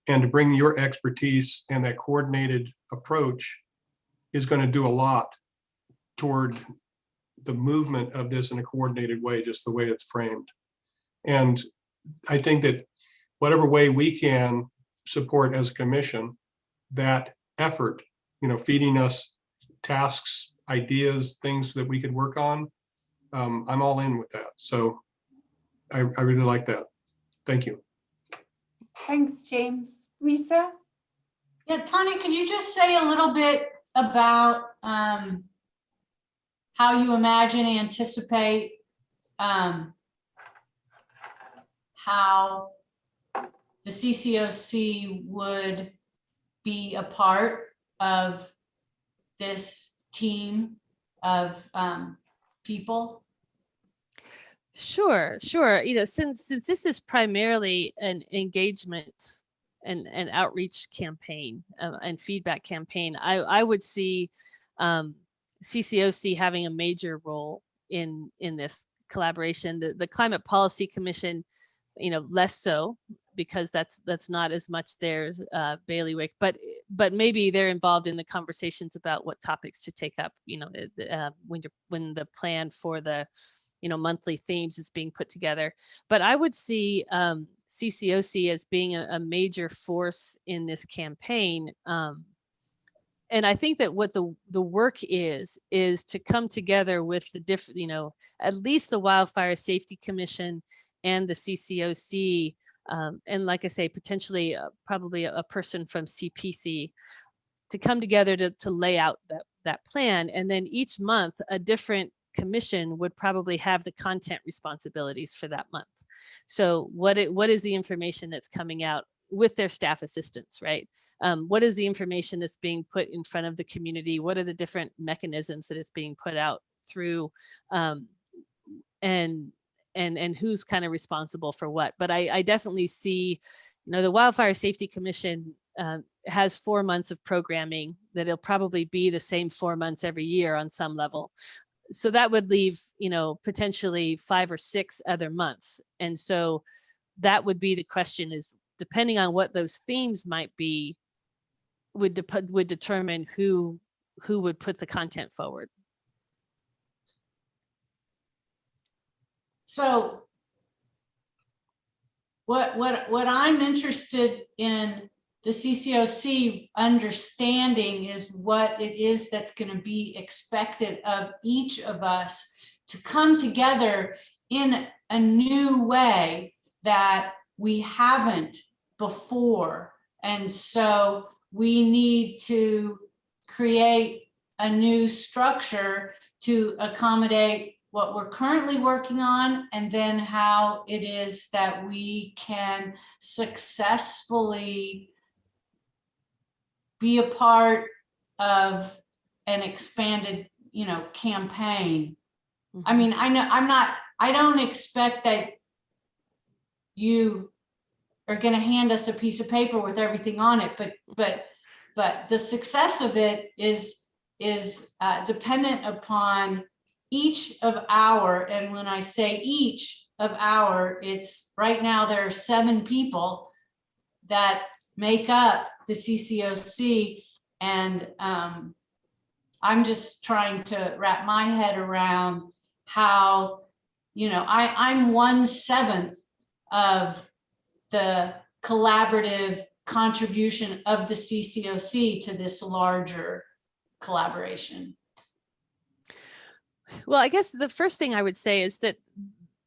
and to bring your expertise and that coordinated approach is going to do a lot toward the movement of this in a coordinated way, just the way it's framed. And I think that whatever way we can support as a commission that effort, feeding us tasks, ideas, things that we could work on, I'm all in with that. So I really like that. Thank you. Thanks, James. Risa? Yeah, Tanya, could you just say a little bit about how you imagine, anticipate how the CCOC would be a part of this team of people? Sure. Since this is primarily an engagement and outreach campaign and feedback campaign, I would see CCOC having a major role in this collaboration. The Climate Policy Commission, less so, because that's not as much their bailiwick, but maybe they're involved in the conversations about what topics to take up, when the plan for the monthly themes is being put together. But I would see CCOC as being a major force in this campaign. And I think that what the work is to come together with the different, at least the Wildfire Safety Commission and the CCOC, and like I say, potentially probably a person from CPC, to come together to lay out that plan. And then each month, a different commission would probably have the content responsibilities for that month. So what is the information that's coming out with their staff assistants, right? What is the information that's being put in front of the community? What are the different mechanisms that it's being put out through? And who's kind of responsible for what? But I definitely see, the Wildfire Safety Commission has 4 months of programming that it'll probably be the same 4 months every year on some level. So that would leave, potentially 5 or 6 other months. And so that would be the question, is depending on what those themes might be, would determine who would put the content forward. So what I'm interested in the CCOC understanding is what it is that's going to be expected of each of us to come together in a new way that we haven't before. And so we need to create a new structure to accommodate what we're currently working on, and then how it is that we can successfully be a part of an expanded, campaign. Mm-hmm. I mean, I don't expect that you are going to hand us a piece of paper with everything on it, but the success of it is is dependent upon each of our, and when I say each of our, it's right now there are 7 people that make up the CCOC, and I'm just trying to wrap my head around how, I'm 1/7 of the collaborative contribution of the CCOC to this larger collaboration. Well, I guess the first thing I would say is that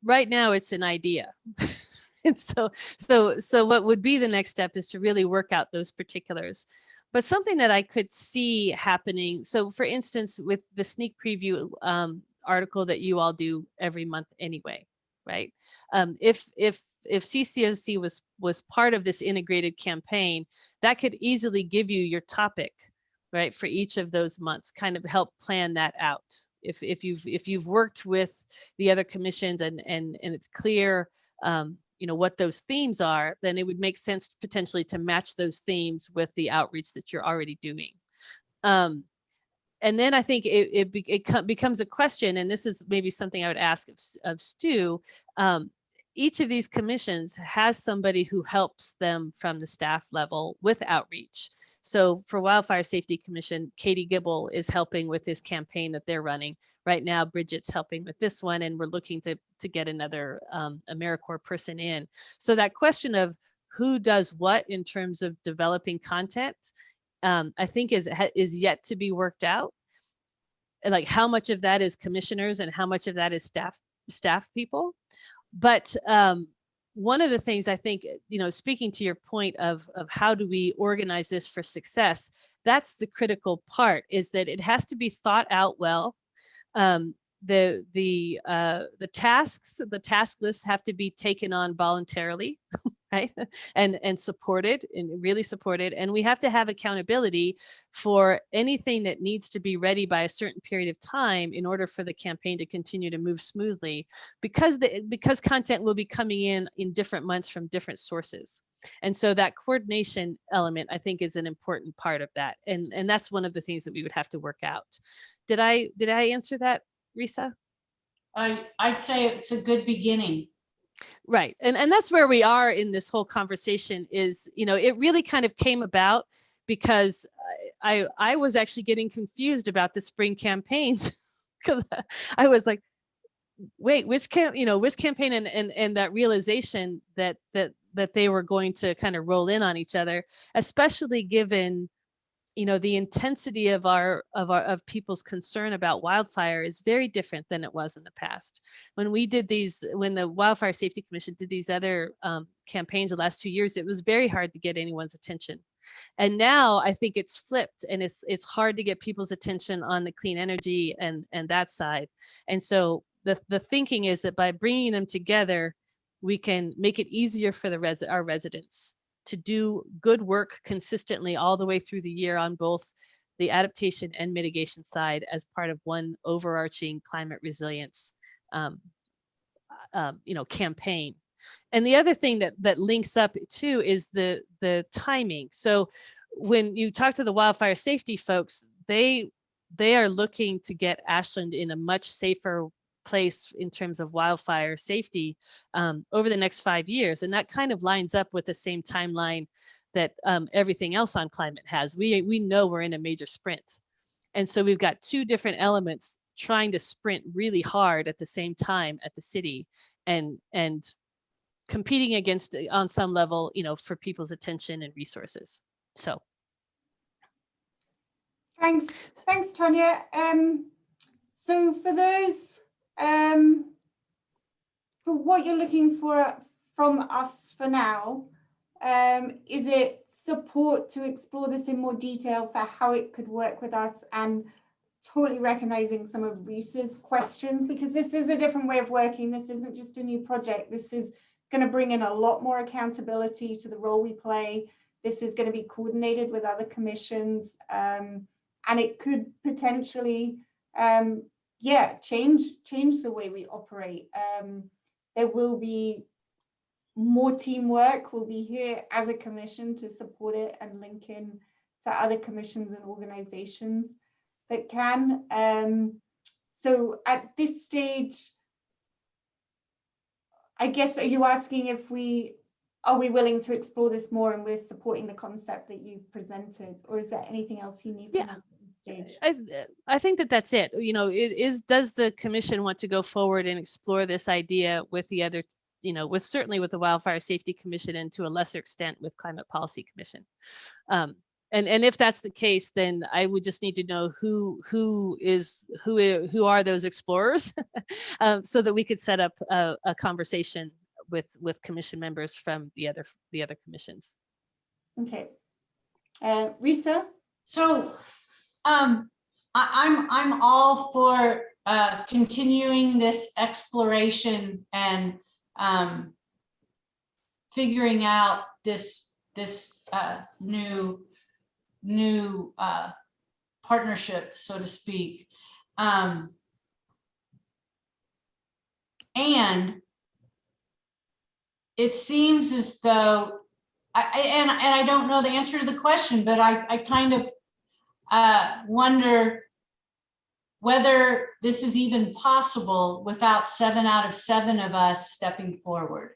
right now it's an idea. And so what would be the next step is to really work out those particulars. But something that I could see happening, so for instance, with the sneak preview article that you all do every month anyway, right? If CCOC was part of this integrated campaign, that could easily give you your topic, right, for each of those months, kind of help plan that out. If you've worked with the other commissions and it's clear, what those themes are, then it would make sense potentially to match those themes with the outreach that you're already doing. And then I think it becomes a question, and this is maybe something I would ask of Stu. Each of these commissions has somebody who helps them from the staff level with outreach. So for Wildfire Safety Commission, Katie Gibble is helping with this campaign that they're running. Right now, Bridget's helping with this one, and we're looking to get another AmeriCorps person in. So that question of who does what in terms of developing content, I think is yet to be worked out. Like how much of that is commissioners and how much of that is staff people. But one of the things I think, speaking to your point of how do we organize this for success, that's the critical part, is that it has to be thought out well. The tasks, the task lists have to be taken on voluntarily, right? And supported, and really supported. And we have to have accountability for anything that needs to be ready by a certain period of time in order for the campaign to continue to move smoothly, because content will be coming in different months from different sources. And so that coordination element, I think, is an important part of that. And that's one of the things that we would have to work out. Did I answer that, Risa? I'd say it's a good beginning. Right. And that's where we are in this whole conversation is, it really kind of came about because I was actually getting confused about the spring campaigns because I was like, wait, which campaign, and that realization that they were going to kind of roll in on each other, especially given the intensity of people's concern about wildfire is very different than it was in the past. When the Wildfire Safety Commission did these other campaigns the last 2 years, it was very hard to get anyone's attention. And now I think it's flipped, and it's hard to get people's attention on the clean energy and that side. And so the thinking is that by bringing them together, we can make it easier for our residents to do good work consistently all the way through the year on both the adaptation and mitigation side as part of one overarching climate resilience campaign. And the other thing that links up too is the timing. So when you talk to the wildfire safety folks, they are looking to get Ashland in a much safer place in terms of wildfire safety over the next 5 years. And that kind of lines up with the same timeline that everything else on climate has. We know we're in a major sprint. And so we've got 2 different elements trying to sprint really hard at the same time at the city and competing against, on some level, for people's attention and resources. So. Thanks, Tanya. So for those, for what you're looking for from us for now, is it support to explore this in more detail for how it could work with us, and totally recognizing some of Risa's questions, because this is a different way of working. This isn't just a new project. This is going to bring in a lot more accountability to the role we play. This is going to be coordinated with other commissions, and it could potentially change the way we operate. There will be more teamwork. We'll be here as a commission to support it and link in to other commissions and organizations. that can. So at this stage, I guess, are you asking if are we willing to explore this more and we're supporting the concept that you presented, or is there anything else you need from Yeah. us at this stage? I think that that's it. You know, does the commission want to go forward and explore this idea with the other, you know, certainly with the Wildfire Safety Commission and to a lesser extent with Climate Policy Commission. And if that's the case, then I would just need to know who are those explorers, so that we could set up a conversation with commission members from the other commissions. Okay. Risa? So I'm all for continuing this exploration and figuring out this new partnership, so to speak. And it seems as though I don't know the answer to the question, but I kind of wonder whether this is even possible without 7 out of 7 of us stepping forward.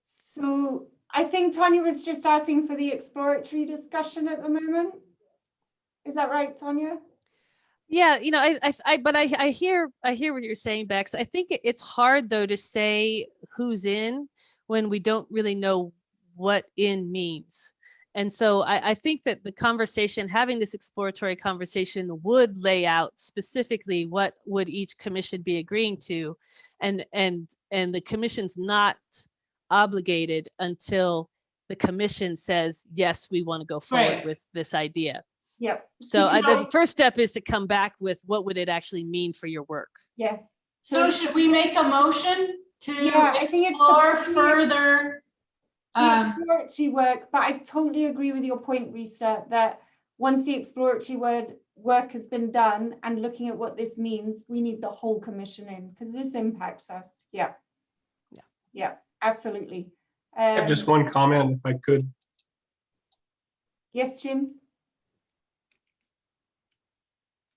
So I think Tanya was just asking for the exploratory discussion at the moment. Is that right, Tanya? Yeah, you know, I hear what you're saying, Bex. I think it's hard though to say who's in when we don't really know what in means. And so I think that the conversation, having this exploratory conversation, would lay out specifically what would each commission be agreeing to, and the commission's not obligated until the commission says, yes, we want to go forward Right. with this idea. Yep. So the first step is to come back with what would it actually mean for your work. Yeah. So should we make a motion to I think it's explore further? The exploratory work, but I totally agree with your point, Risa, that once the exploratory work has been done and looking at what this means, we need the whole commission in because this impacts us. Yeah. Yeah. Yeah, absolutely. I have just one comment, if I could. Yes, Jim?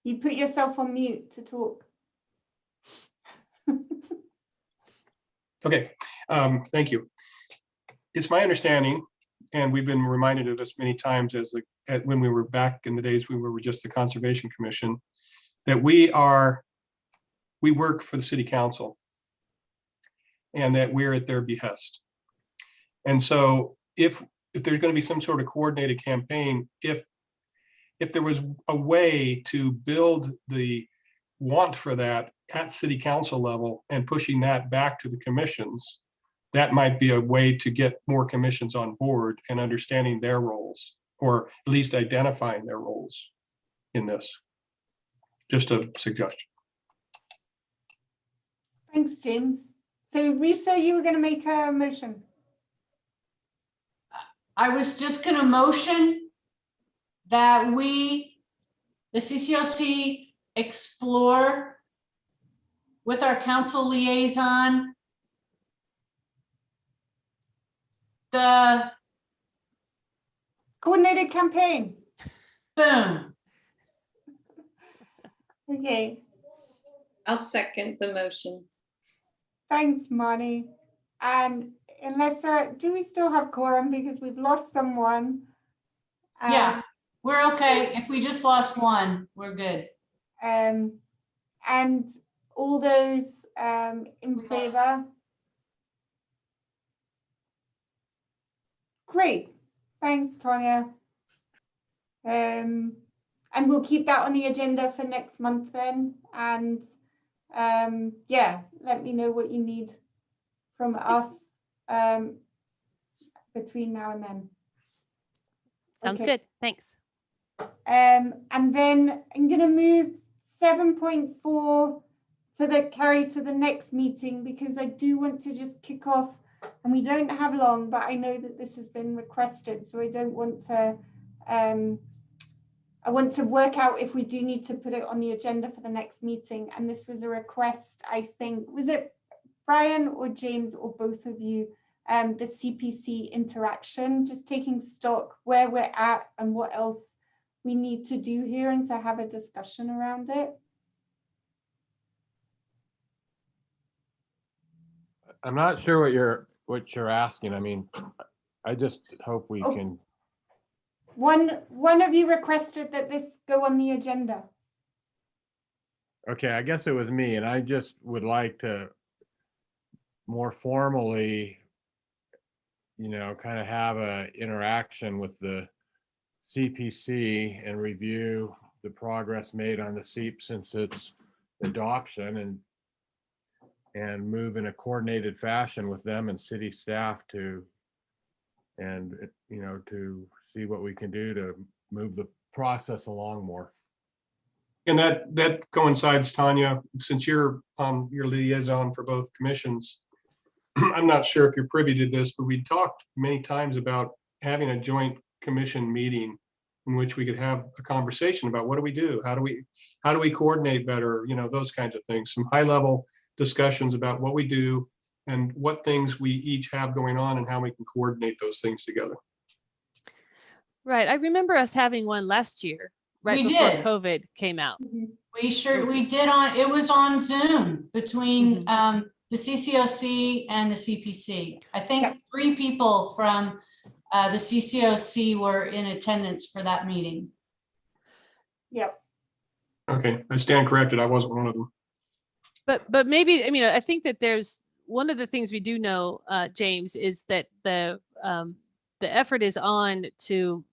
You put yourself on mute to talk. Okay, thank you. It's my understanding, and we've been reminded of this many times when we were back in the days when we were just the Conservation Commission, that we work for the city council and that we're at their behest. And so if there's going to be some sort of coordinated campaign, if there was a way to build the want for that at city council level and pushing that back to the commissions, that might be a way to get more commissions on board and understanding their roles, or at least identifying their roles in this. Just a suggestion. Thanks, James. So Risa, you were going to make a motion. I was just going to motion that we, the CCOC, explore with our council liaison the Coordinated campaign. boom. Okay. I'll second the motion. Thanks, Marnie. And unless do we still have quorum because we've lost someone? Yeah, we're okay. If we just lost one, we're good. And all those in favor? Great. Thanks, Tanya. And we'll keep that on the agenda for next month then. And yeah, let me know what you need from us between now and then. Sounds Okay. good. Thanks. And then I'm going to move 7.4 to carry to the next meeting because I do want to just kick off, and we don't have long, but I know that this has been requested, so I don't want to I want to work out if we do need to put it on the agenda for the next meeting. And this was a request, I think, was it Brian or James or both of you, the CPC interaction, just taking stock where we're at and what else we need to do here and to have a discussion around it. I'm not sure what you're asking. I mean, I just hope we Oh. can. One of you requested that this go on the agenda. Okay, I guess it was me, and I just would like to more formally, kind of have a interaction with the CPC and review the progress made on the SEEP since its adoption, and move in a coordinated fashion with them and city staff to see what we can do to move the process along more. And that coincides, Tanya, since you're your liaison for both commissions. I'm not sure if you're privy to this, but we talked many times about having a joint commission meeting in which we could have a conversation about what do we do? How do we coordinate better? Those kinds of things, some high level discussions about what we do and what things we each have going on and how we can coordinate those things together. Right. I remember us having one last year, right We before did. COVID came out. We did it was on Zoom between the CCOC and the CPC. I think 3 people from the CCOC were in attendance for that meeting. Yep. Okay, I stand corrected. I wasn't one of them. But maybe, I think that there's one of the things we do know, James, is that the effort is on to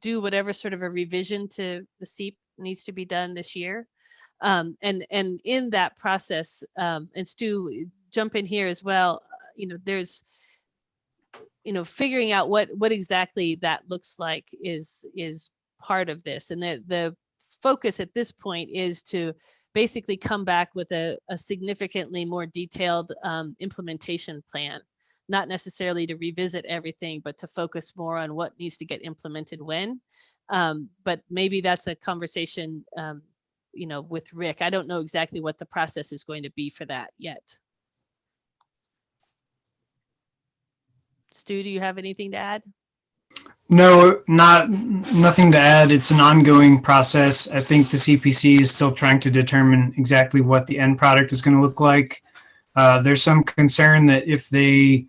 do whatever sort of a revision to the SEEP needs to be done this year. And in that process, and Stu, jump in here as well, there's, figuring out what exactly that looks like is part of this. And the focus at this point is to basically come back with a significantly more detailed implementation plan, not necessarily to revisit everything, but to focus more on what needs to get implemented when. But maybe that's a conversation, with Rick. I don't know exactly what the process is going to be for that yet. Stu, do you have anything to add? No, nothing to add. It's an ongoing process. I think the CPC is still trying to determine exactly what the end product is going to look like. There's some concern that if they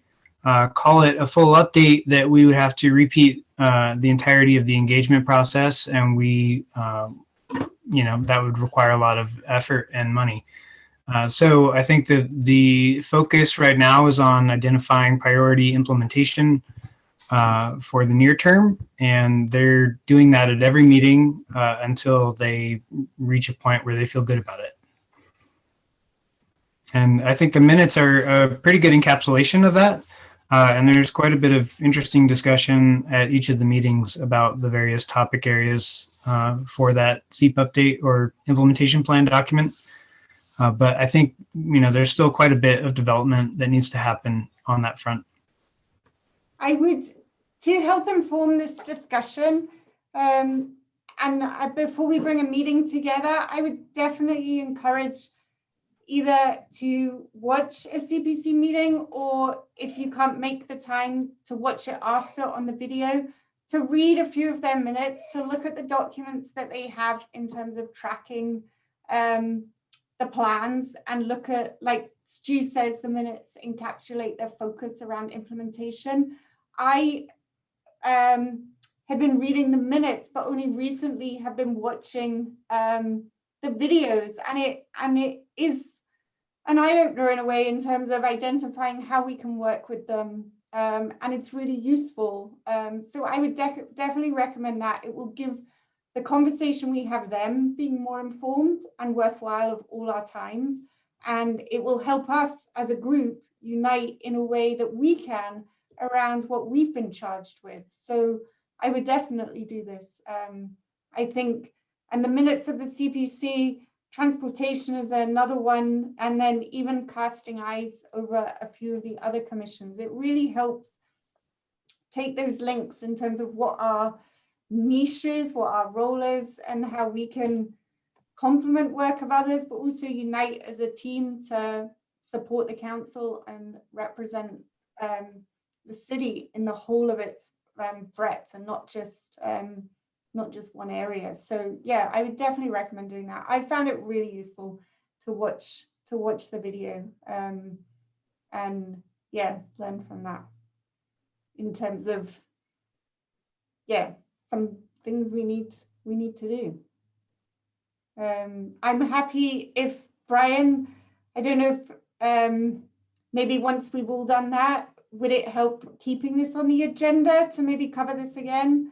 call it a full update, that we would have to repeat the entirety of the engagement process, and that would require a lot of effort and money. So I think that the focus right now is on identifying priority implementation for the near term, and they're doing that at every meeting until they reach a point where they feel good about it. And I think the minutes are a pretty good encapsulation of that. And there's quite a bit of interesting discussion at each of the meetings about the various topic areas for that SEEP update or implementation plan document. But I think, there's still quite a bit of development that needs to happen on that front. I would, to help inform this discussion, and before we bring a meeting together, I would definitely encourage either to watch a CPC meeting, or if you can't make the time to watch it after on the video, to read a few of their minutes, to look at the documents that they have in terms of tracking the plans, and look at, like Stu says, the minutes encapsulate their focus around implementation. I had been reading the minutes, but only recently have been watching the videos, and it is an eye-opener in a way in terms of identifying how we can work with them, and it's really useful. So I would definitely recommend that. It will give the conversation we have them being more informed and worthwhile of all our times, and it will help us as a group unite in a way that we can around what we've been charged with. So I would definitely do this. I think, and the minutes of the CPC, transportation is another one, and then even casting eyes over a few of the other commissions. It really helps take those links in terms of what our niche is, what our role is, and how we can complement work of others, but also unite as a team to support the council and represent the city in the whole of its breadth, and not just not just one area. So yeah, I would definitely recommend doing that. I found it really useful to watch the video and yeah, learn from that in terms of some things we need to do. I'm happy if Brian, I don't know if maybe once we've all done that, would it help keeping this on the agenda to maybe cover this again?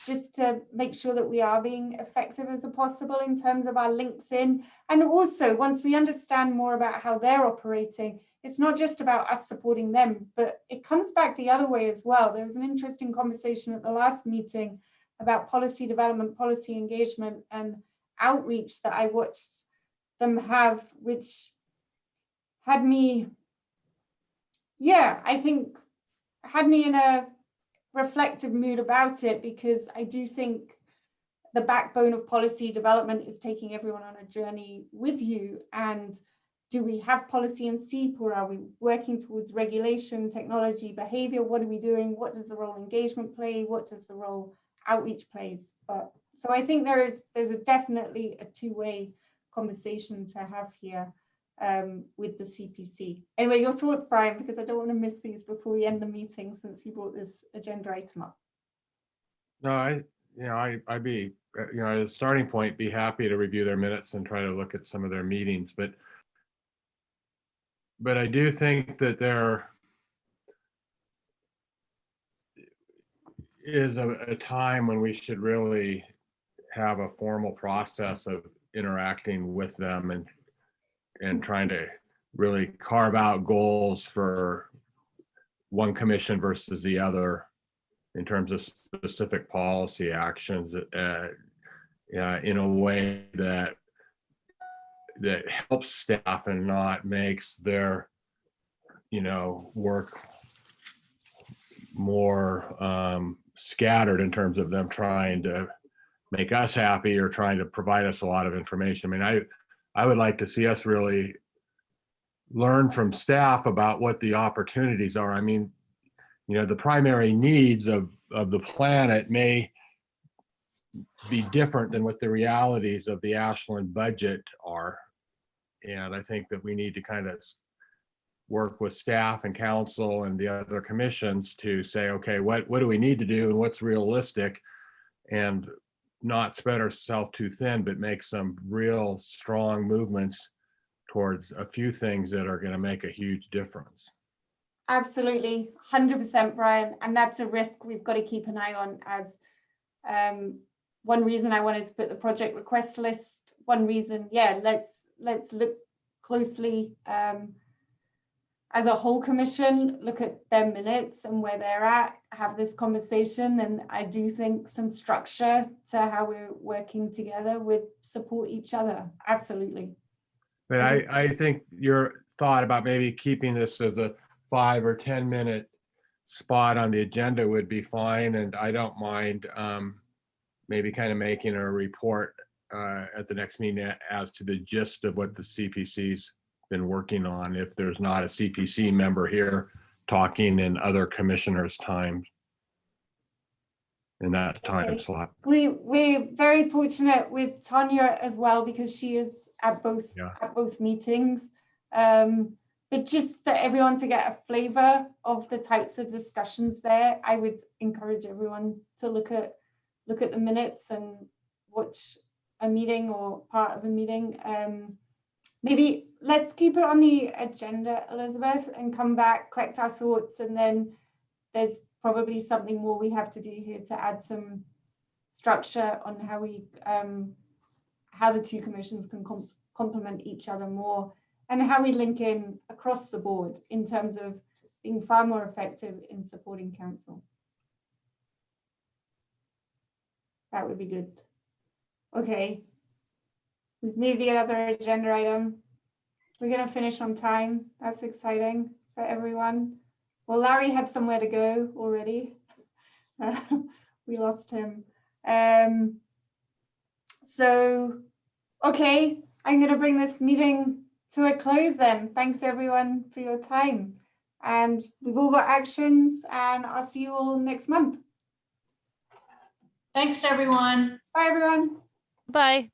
Just to make sure that we are being effective as possible in terms of our links in. And also, once we understand more about how they're operating, it's not just about us supporting them, but it comes back the other way as well. There was an interesting conversation at the last meeting about policy development, policy engagement, and outreach that I watched them have, which had me, I think had me in a reflective mood about it, because I do think the backbone of policy development is taking everyone on a journey with you. And do we have policy in SEEP, or are we working towards regulation, technology, behavior? What are we doing? What does the role engagement play? What does the role outreach plays? But so I think there's definitely a two-way conversation to have here with the CPC. Anyway, your thoughts, Brian, because I don't want to miss these before we end the meeting, since you brought this agenda item up. No, I'd be, at a starting point, be happy to review their minutes and try to look at some of their meetings, but I do think that there is a time when we should really have a formal process of interacting with them and trying to really carve out goals for one commission versus the other in terms of specific policy actions in a way that helps staff and not makes their work more scattered in terms of them trying to make us happy or trying to provide us a lot of information. I mean, I would like to see us really learn from staff about what the opportunities are. I mean, the primary needs of the planet may be different than what the realities of the Ashland budget are. And I think that we need to kind of work with staff and council and the other commissions to say, okay, what do we need to do and what's realistic, and not spread ourselves too thin, but make some real strong movements towards a few things that are going to make a huge difference. Absolutely, 100%, Brian. And that's a risk we've got to keep an eye on. As one reason I wanted to put the project request list, one reason, let's look closely as a whole commission, look at their minutes and where they're at, have this conversation. And I do think some structure to how we're working together would support each other. Absolutely. But I think your thought about maybe keeping this as a 5 or 10 minute spot on the agenda would be fine. And I don't mind maybe kind of making a report at the next meeting as to the gist of what the CPC's been working on, if there's not a CPC member here talking in other commissioners' time in that time slot. We're very fortunate with Tanya as well, because she is at both meetings. But just for everyone to get a flavor of the types of discussions there, I would encourage everyone to look at the minutes and watch a meeting or part of a meeting. Maybe let's keep it on the agenda, Elizabeth, and come back, collect our thoughts, and then there's probably something more we have to do here to add some structure on how we how the two commissions can complement each other more, and how we link in across the board in terms of being far more effective in supporting council. That would be good. Okay. We've moved the other agenda item. We're going to finish on time. That's exciting for everyone. Well, Larry had somewhere to go already. We lost him. So, okay, I'm going to bring this meeting to a close then. Thanks everyone for your time. And we've all got actions, and I'll see you all next month. Thanks, everyone. Bye, everyone. Bye.